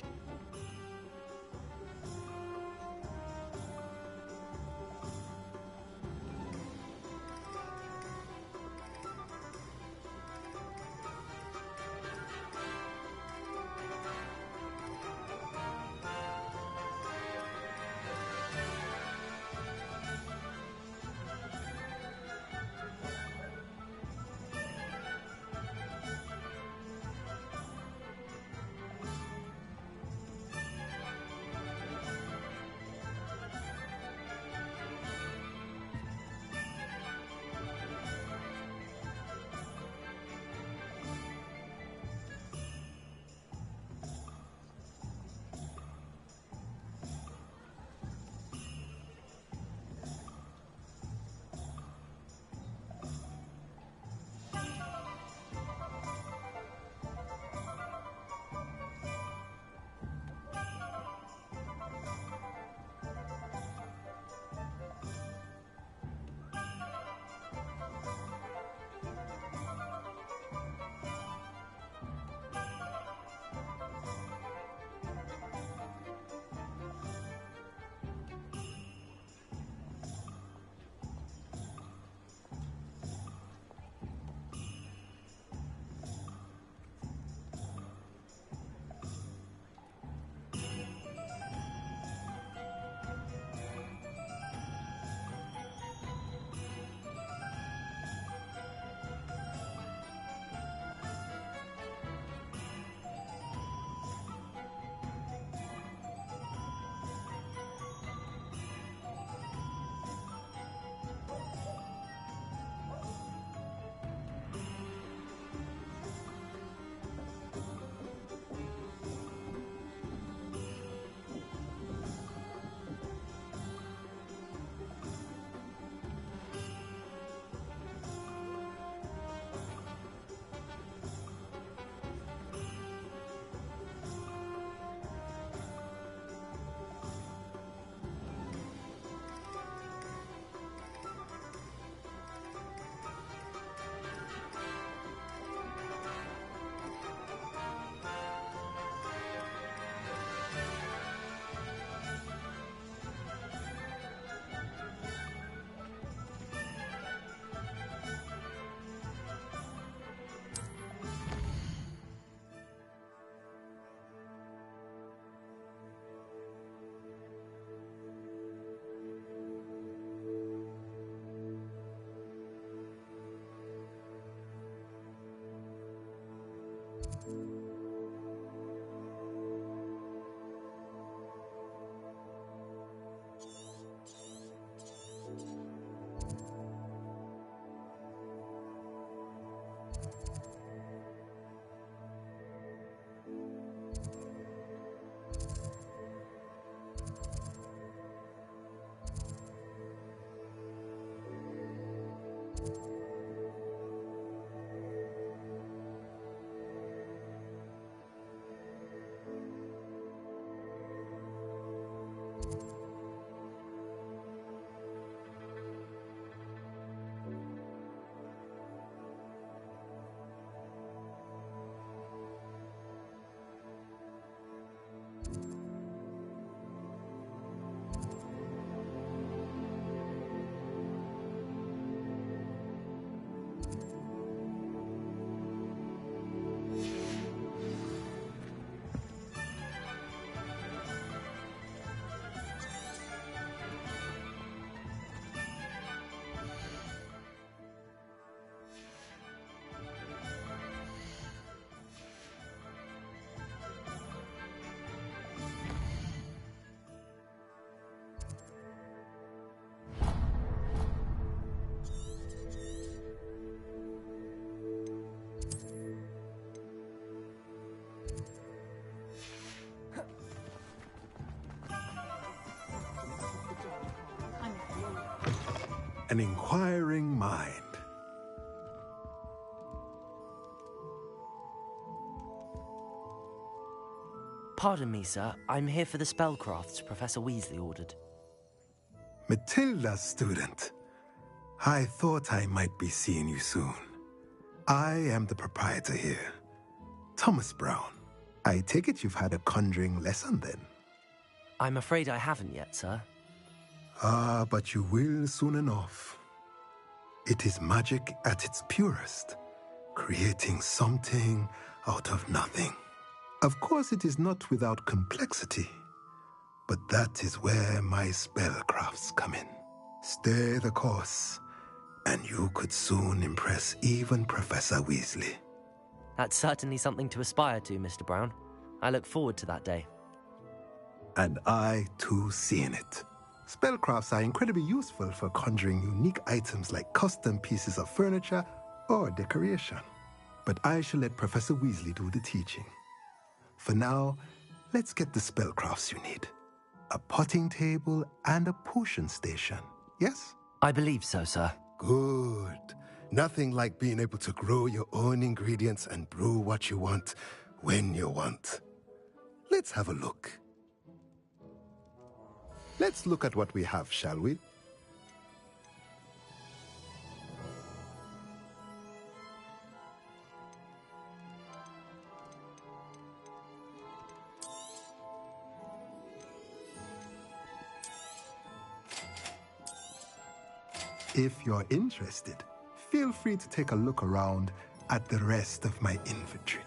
An inquiring mind. Pardon me, sir. I'm here for the spellcrafts Professor Weasley ordered. Matilda, student. I thought I might be seeing you soon. I am the proprietor here, Thomas Brown. I take it you've had a conjuring lesson then? I'm afraid I haven't yet, sir. Ah, but you will soon enough. It is magic at its purest, creating something out of nothing. Of course, it is not without complexity, but that is where my spellcrafts come in. Stay the course, and you could soon impress even Professor Weasley. That's certainly something to aspire to, Mr. Brown. I look forward to that day. And I, too, seeing it. Spellcrafts are incredibly useful for conjuring unique items like custom pieces of furniture or decoration. But I shall let Professor Weasley do the teaching. For now, let's get the spellcrafts you need. A potting table and a potion station, yes? I believe so, sir. Good. Nothing like being able to grow your own ingredients and brew what you want when you want. Let's have a look. Let's look at what we have, shall we? If you're interested, feel free to take a look around at the rest of my inventory.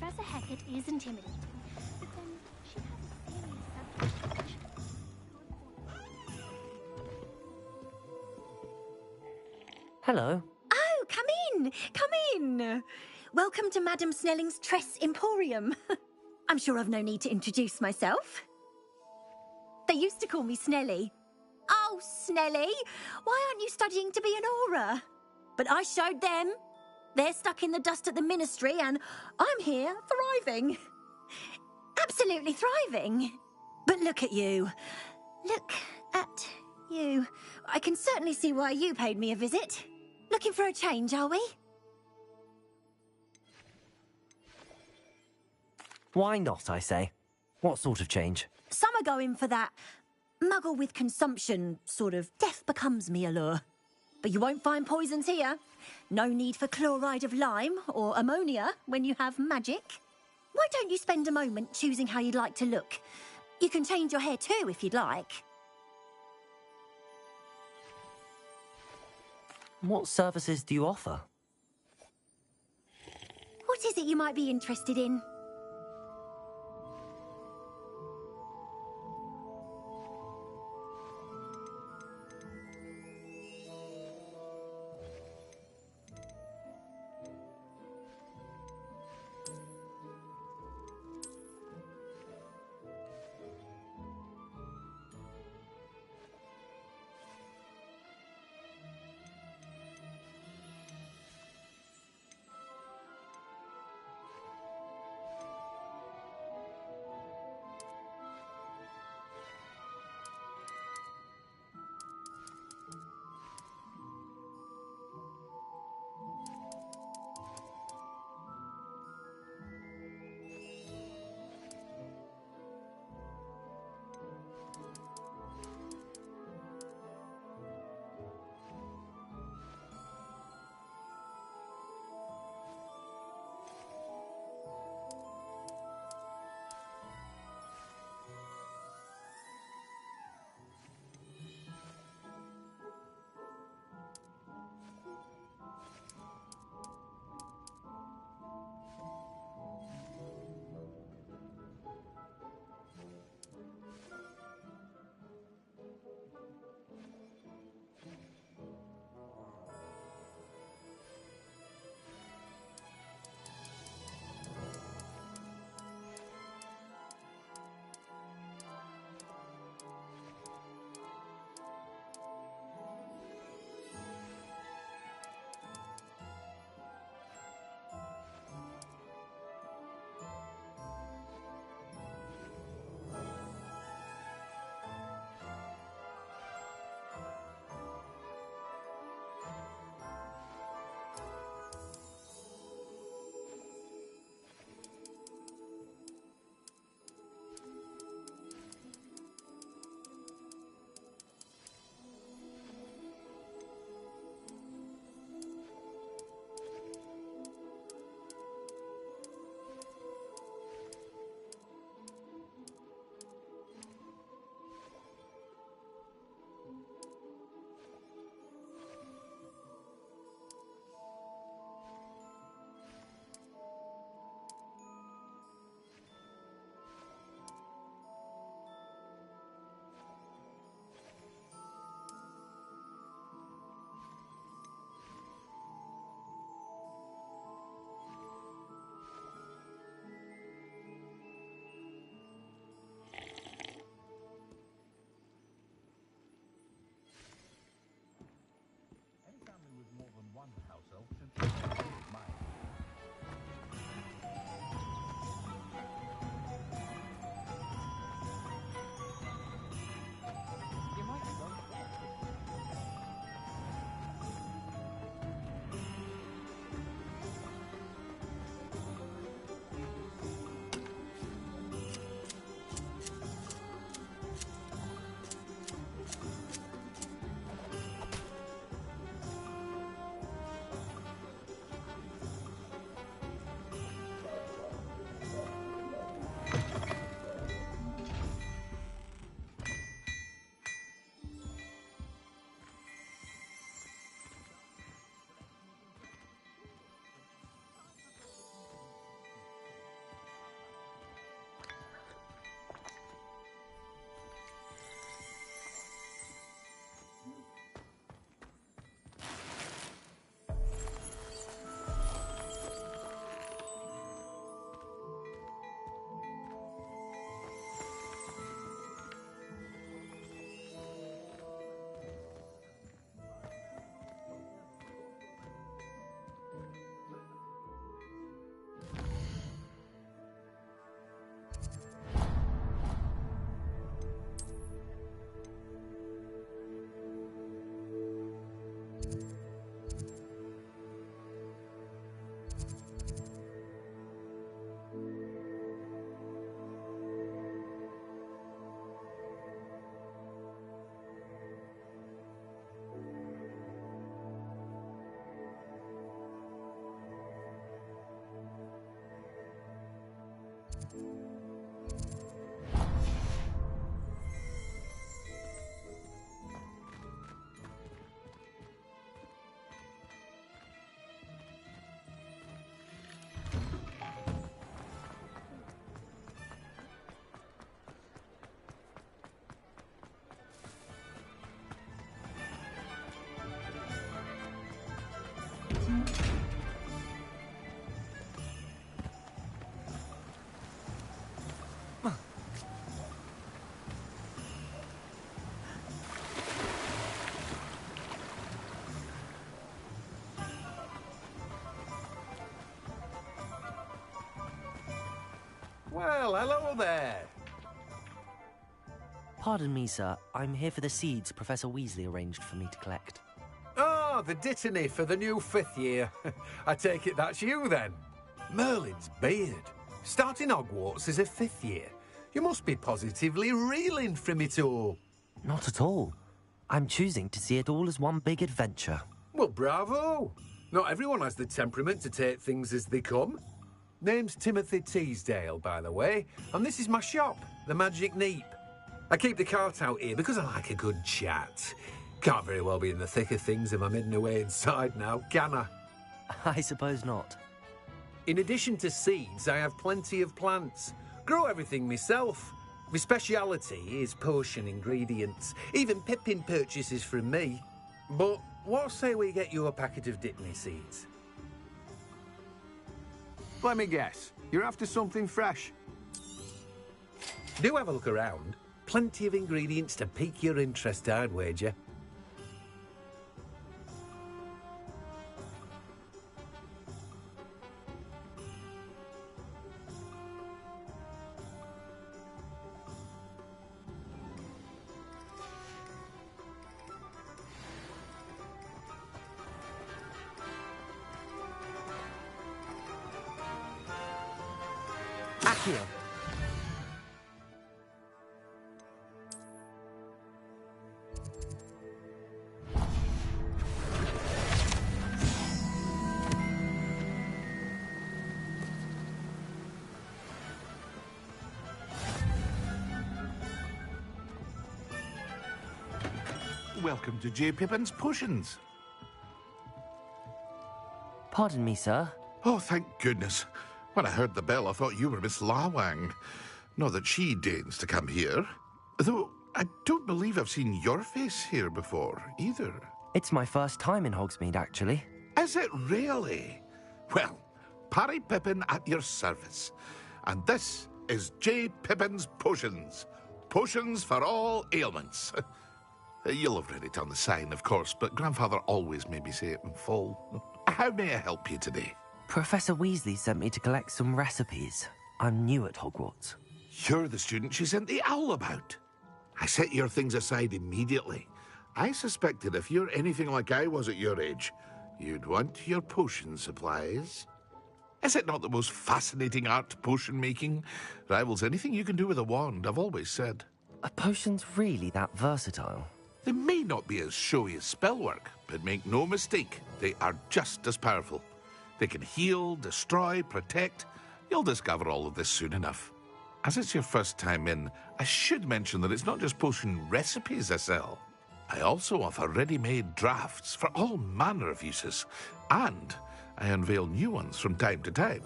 Professor Hecat is intimidating, but then she has a serious subject. Hello. Oh, come in! Come in! Welcome to Madame Snelling's Tress Emporium. I'm sure I've no need to introduce myself. They used to call me Snelly. Oh, Snelly! Why aren't you studying to be an aura? But I showed them. They're stuck in the dust at the Ministry, and I'm here, thriving. Absolutely thriving. But look at you. Look at you. I can certainly see why you paid me a visit. Looking for a change, are we? Why not, I say? What sort of change? Some are going for that muggle with consumption, sort of death becomes me allure. But you won't find poisons here. No need for chloride of lime or ammonia when you have magic. Why don't you spend a moment choosing how you'd like to look? You can change your hair too if you'd like. What services do you offer? What is it you might be interested in? hello there. Pardon me, sir. I'm here for the seeds Professor Weasley arranged for me to collect. Oh, the dittany for the new 5th year. I take it that's you, then. Merlin's beard. Starting Hogwarts as a 5th year. You must be positively reeling from it all. Not at all. I'm choosing to see it all as one big adventure. Well, bravo. Not everyone has the temperament to take things as they come. Name's Timothy Teasdale, by the way, and this is my shop, the Magic Neep. I keep the cart out here because I like a good chat. Can't very well be in the thick of things if I'm hidden away inside now, can I? I suppose not. In addition to seeds, I have plenty of plants. Grow everything myself. My speciality is potion ingredients. Even Pippin purchases from me. But what say we get you a packet of Dittany seeds? Let me guess. You're after something fresh. Do have a look around. Plenty of ingredients to pique your interest, I'd wager. Accio. Welcome to J. Pippin's Potions. Pardon me, sir. Oh, thank goodness. When I heard the bell, I thought you were Miss Lawang. Not that she deigns to come here. Though, I don't believe I've seen your face here before, either. It's my first time in Hogsmeade, actually. Is it really? Well, Parry Pippin at your service. And this is J. Pippin's Potions. Potions for all ailments. You'll have read it on the sign, of course, but Grandfather always made me say it in full. How may I help you today? Professor Weasley sent me to collect some recipes. I'm new at Hogwarts. You're the student she sent the owl about. I set your things aside immediately. I suspected if you're anything like I was at your age, you'd want your potion supplies. Is it not the most fascinating art, potion making? Rivals anything you can do with a wand, I've always said. Are potions really that versatile? They may not be as showy as spellwork, but make no mistake, they are just as powerful. They can heal, destroy, protect. You'll discover all of this soon enough. As it's your first time in, I should mention that it's not just potion recipes I sell. I also offer ready-made drafts for all manner of uses, and I unveil new ones from time to time.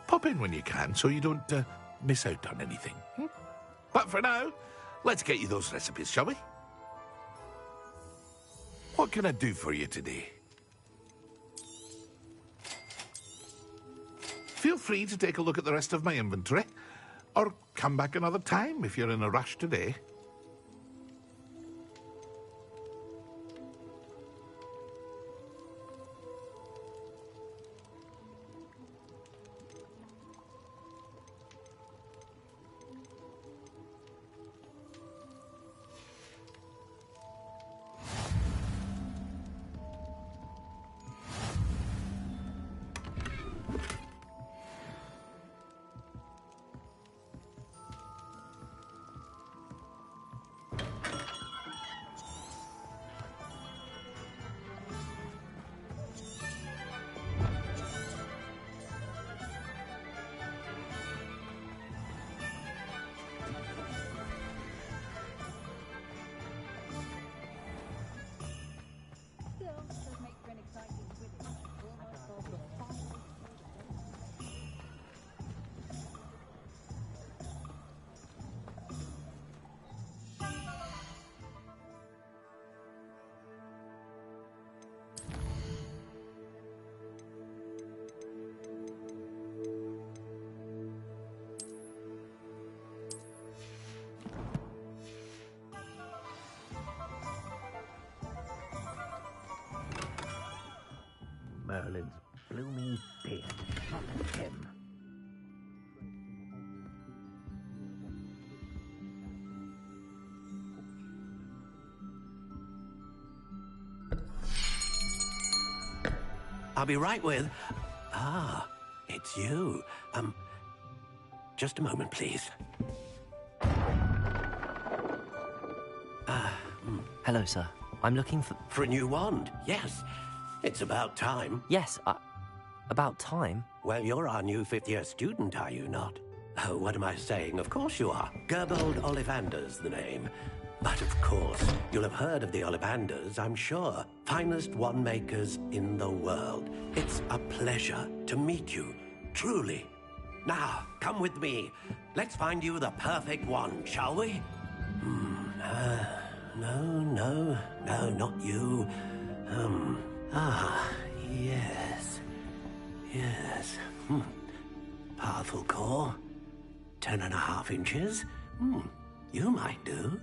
Pop in when you can so you don't miss out on anything. But for now, let's get you those recipes, shall we? What can I do for you today? Feel free to take a look at the rest of my inventory, or come back another time if you're in a rush today. Merlin's blooming beard, not him. I'll be right with... Ah, it's you. Just a moment, please. Hello, sir. I'm looking for... For a new wand, yes. It's about time. Yes, about time? Well, you're our new fifth-year student, are you not? Oh, what am I saying? Of course you are. Gerbold Ollivander's the name. But of course, you'll have heard of the Ollivanders, I'm sure. Finest wand makers in the world. It's a pleasure to meet you, truly. Now, come with me. Let's find you the perfect wand, shall we? No, not you. Yes. Powerful core. 10.5 inches. You might do.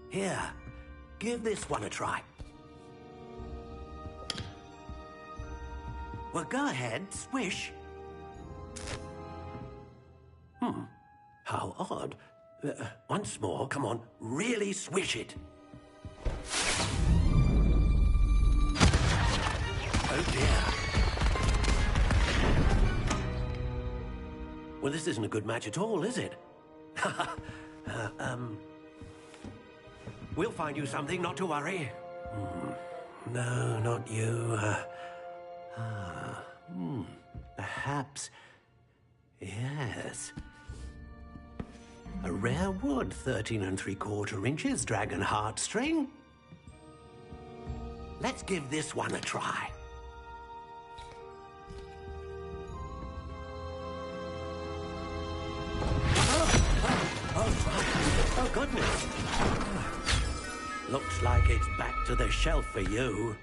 Here, give this one a try. Well, go ahead, swish. How odd. Once more, come on, really swish it. Oh dear. Well, this isn't a good match at all, is it? We'll find you something, not to worry. No, not you. Perhaps... Yes. A rare wood, 13 3/4 inches, dragon heartstring. Let's give this one a try. Oh, goodness. Looks like it's back to the shelf for you.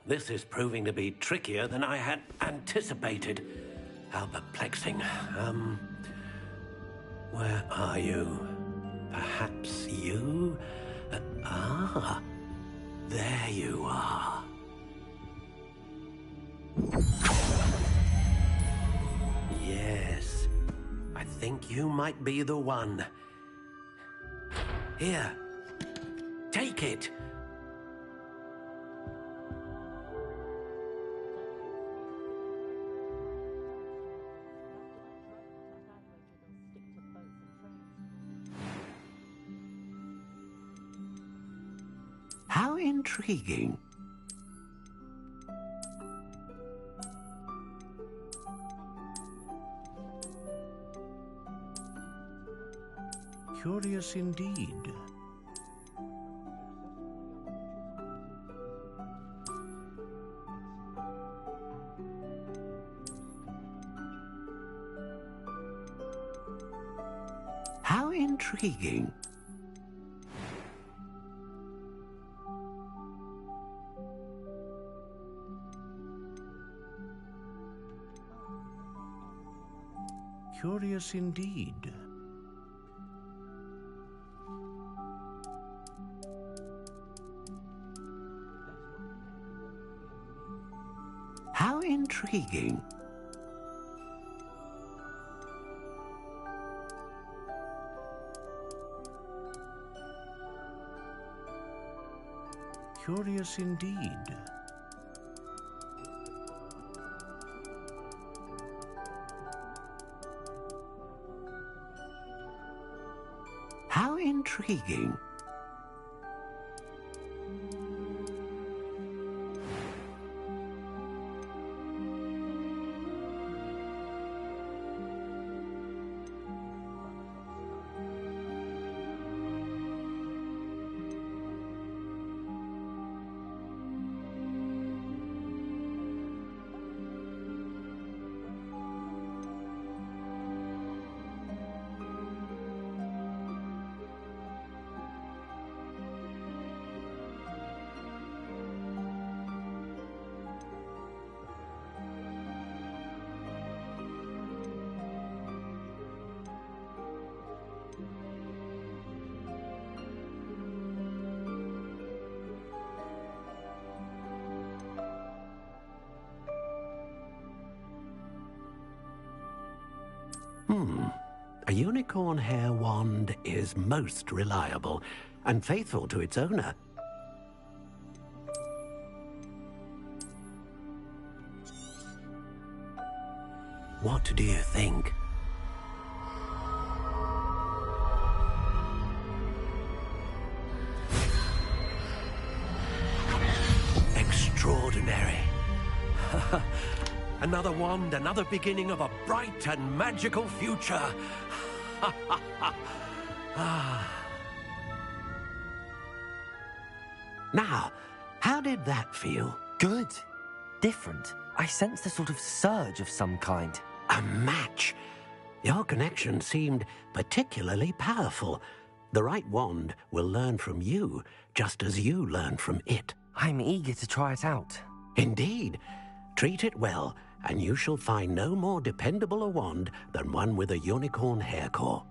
This is proving to be trickier than I had anticipated. How perplexing. Where are you? Perhaps you? There you are. Yes, I think you might be the one. Here, take it. How intriguing. Curious indeed. How intriguing. Curious indeed. How intriguing. Curious indeed. How intriguing. A unicorn hair wand is most reliable and faithful to its owner. What do you think? Extraordinary. Another wand, another beginning of a bright and magical future. Now, how did that feel? Good. Different. I sensed a sort of surge of some kind. A match. Your connection seemed particularly powerful. The right wand will learn from you, just as you learn from it. I'm eager to try it out. Indeed. Treat it well, and you shall find no more dependable a wand than one with a unicorn hair core.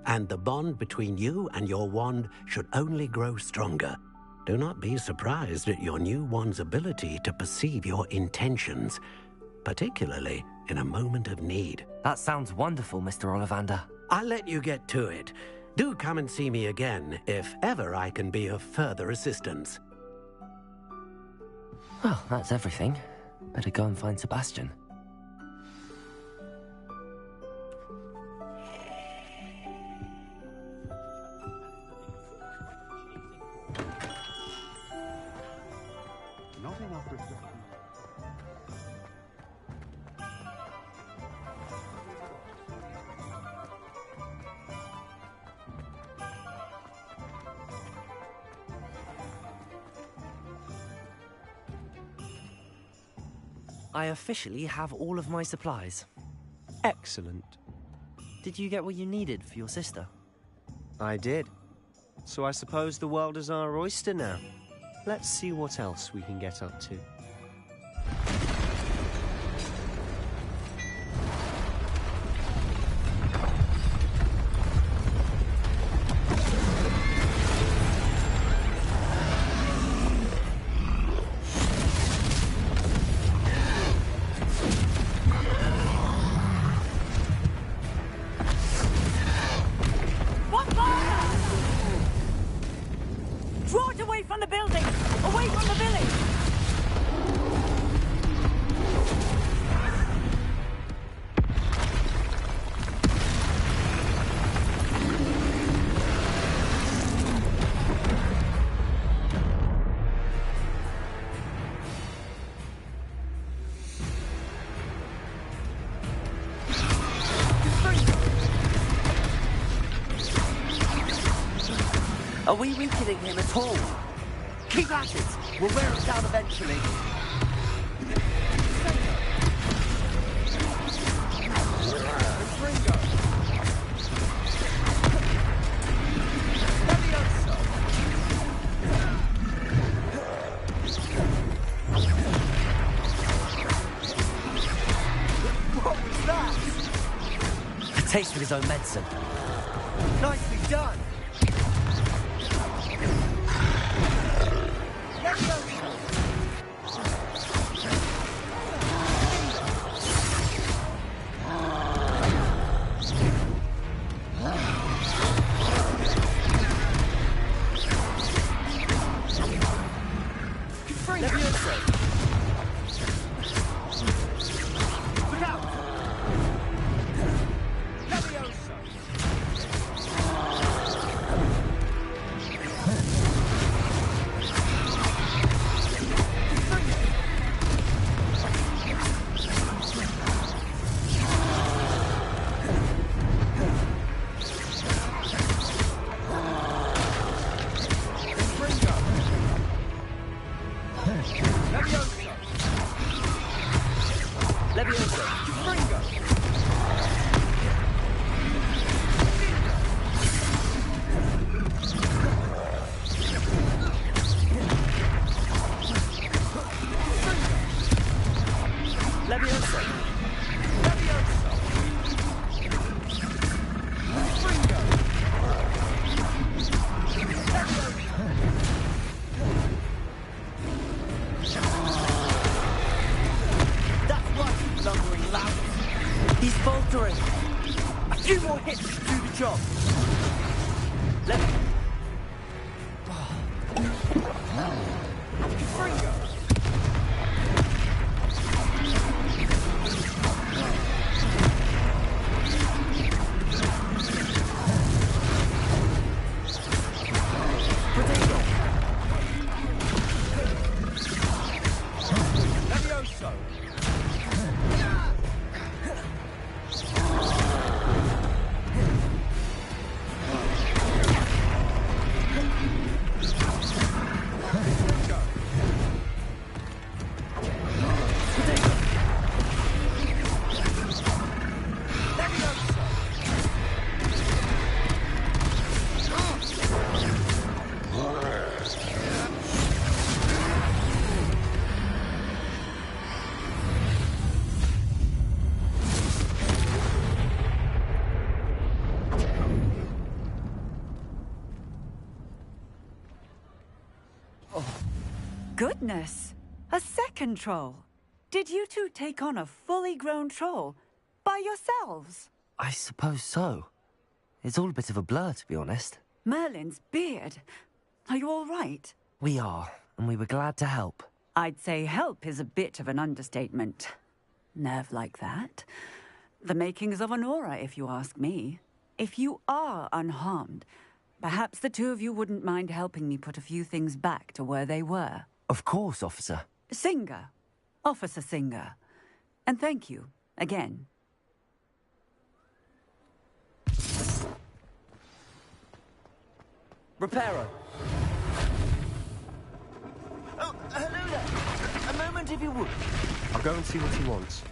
And the bond between you and your wand should only grow stronger. Do not be surprised at your new wand's ability to perceive your intentions, particularly in a moment of need. That sounds wonderful, Mr. Ollivander. I'll let you get to it. Do come and see me again if ever I can be of further assistance. Well, that's everything. Better go and find Sebastian. I officially have all of my supplies. Excellent. Did you get what you needed for your sister? I did. So I suppose the world is our oyster now. Let's see what else we can get up to. Are we weakening him at all? Keep at it! We'll wear him down eventually. What was that? A taste of his own medicine. Nicely done! Goodness! A second troll! Did you two take on a fully grown troll? By yourselves? I suppose so. It's all a bit of a blur, to be honest. Merlin's beard. Are you all right? We are, and we were glad to help. I'd say help is a bit of an understatement. Nerve like that. The makings of an aura, if you ask me. If you are unharmed, perhaps the two of you wouldn't mind helping me put a few things back to where they were. Of course, officer. Singer. Officer Singer. And thank you, again. Reparo! Oh, hello there! A moment, if you would. I'll go and see what he wants.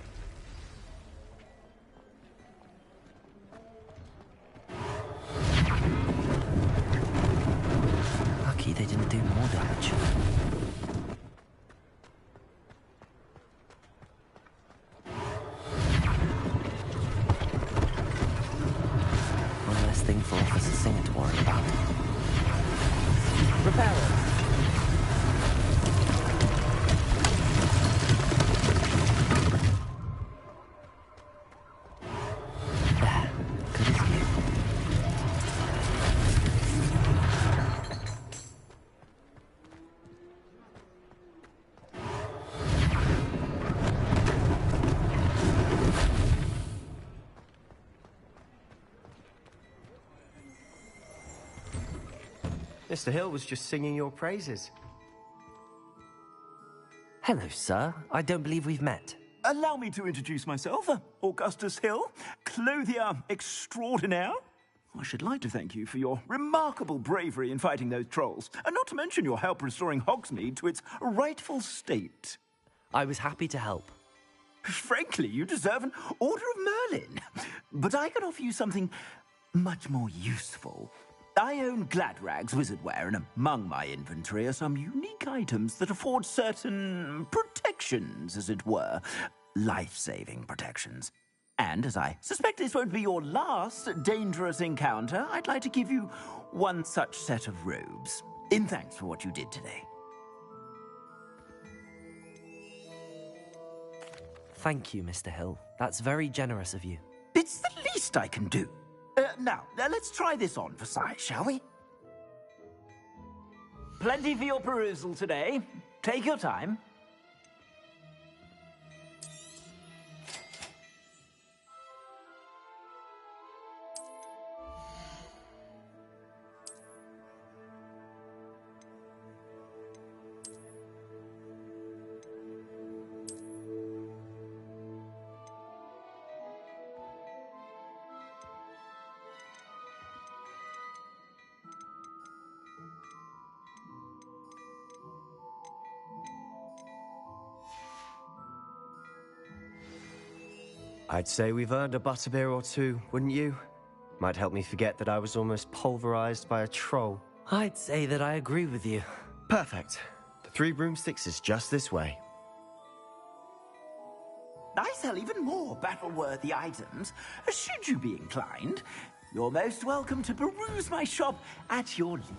Lucky they didn't do more damage. One less thing for Officer Singer to worry about. Reparo! Mr. Hill was just singing your praises. Hello, sir. I don't believe we've met. Allow me to introduce myself, Augustus Hill, clothier extraordinaire. I should like to thank you for your remarkable bravery in fighting those trolls, and not to mention your help restoring Hogsmeade to its rightful state. I was happy to help. Frankly, you deserve an Order of Merlin. But I can offer you something much more useful. I own Gladrag's wizardware, and among my inventory are some unique items that afford certain protections, as it were. Life-saving protections. And as I suspect this won't be your last dangerous encounter, I'd like to give you one such set of robes, in thanks for what you did today. Thank you, Mr. Hill. That's very generous of you. It's the least I can do. Now, let's try this on for size, shall we? Plenty for your perusal today. Take your time. I'd say we've earned a butterbeer or two, wouldn't you? Might help me forget that I was almost pulverized by a troll. I'd say that I agree with you. Perfect. The 3 broomsticks is just this way. I sell even more battle-worthy items. Should you be inclined, you're most welcome to peruse my shop at your leisure.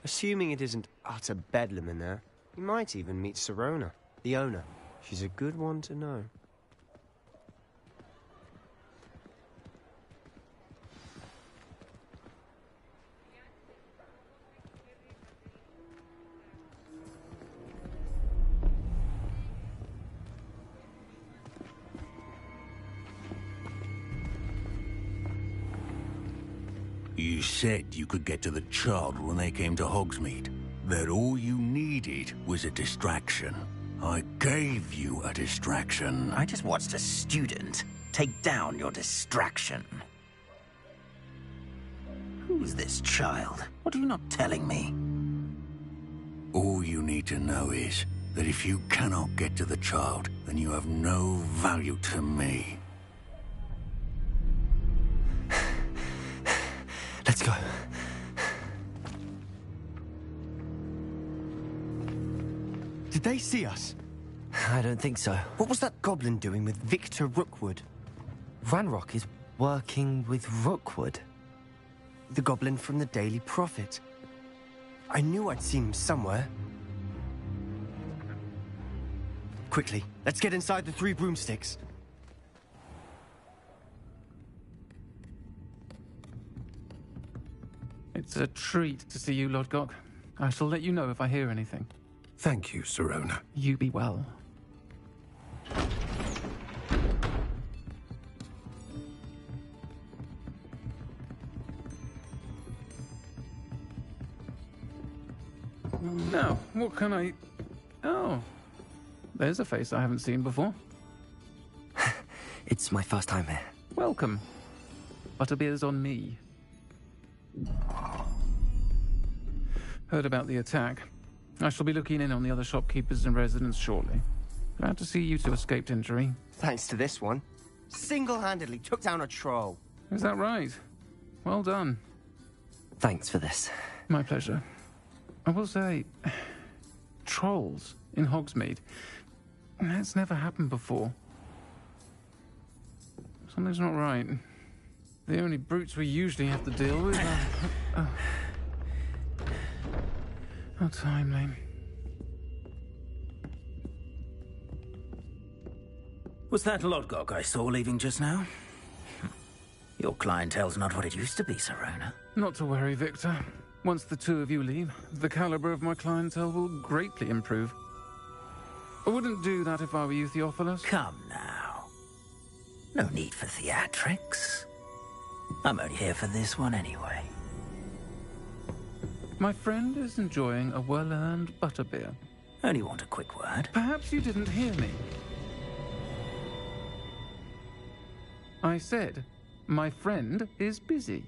Assuming it isn't utter bedlam in there, you might even meet Sirona, the owner. She's a good one to know. You said you could get to the child when they came to Hogsmeade. That all you needed was a distraction. I gave you a distraction. I just watched a student take down your distraction. Who's this child? What are you not telling me? All you need to know is that if you cannot get to the child, then you have no value to me. Let's go. Did they see us? I don't think so. What was that goblin doing with Victor Rookwood? Ranrock is working with Rookwood. The goblin from the Daily Prophet. I knew I'd seen him somewhere. Quickly, let's get inside the 3 broomsticks. It's a treat to see you, Lodgok. I shall let you know if I hear anything. Thank you, Sirona. You be well. Now, what can I... Oh, there's a face I haven't seen before. It's my first time here. Welcome. Butterbeer's on me. Heard about the attack. I shall be looking in on the other shopkeepers and residents shortly. Glad to see you two escaped injury. Thanks to this one. Single-handedly took down a troll. Is that right? Well done. Thanks for this. My pleasure. I will say, trolls in Hogsmeade. That's never happened before. Something's not right. The only brutes we usually have to deal with are... How timely. Was that Lodgok I saw leaving just now? Your clientele's not what it used to be, Sirona. Not to worry, Victor. Once the 2 of you leave, the caliber of my clientele will greatly improve. I wouldn't do that if I were you, Theophilus. Come now. No need for theatrics. I'm only here for this one anyway. My friend is enjoying a well-earned butterbeer. Only want a quick word. Perhaps you didn't hear me. I said, my friend is busy.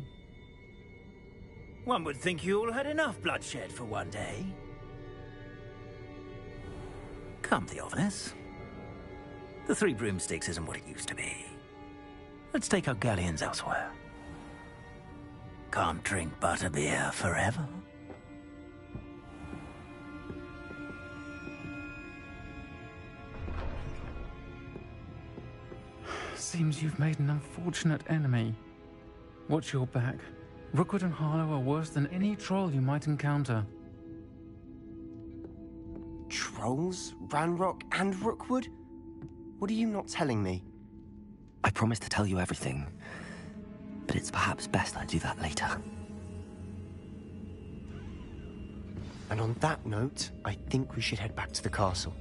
One would think you all had enough bloodshed for one day. Come, Theophilus. The 3 broomsticks isn't what it used to be. Let's take our galleons elsewhere. Can't drink butterbeer forever. Seems you've made an unfortunate enemy. Watch your back. Rookwood and Harlow are worse than any troll you might encounter. Trolls? Ranrock and Rookwood? What are you not telling me? I promise to tell you everything, but it's perhaps best I do that later. And on that note, I think we should head back to the castle.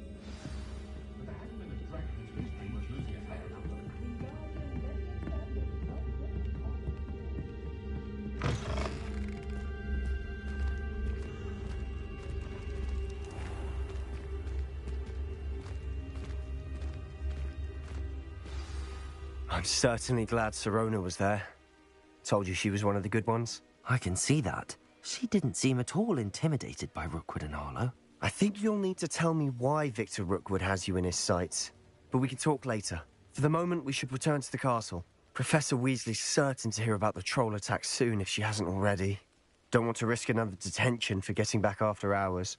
I'm certainly glad Sirona was there. Told you she was one of the good ones. I can see that. She didn't seem at all intimidated by Rookwood and Harlow. I think you'll need to tell me why Victor Rookwood has you in his sights. But we can talk later. For the moment, we should return to the castle. Professor Weasley's certain to hear about the troll attack soon if she hasn't already. Don't want to risk another detention for getting back after hours.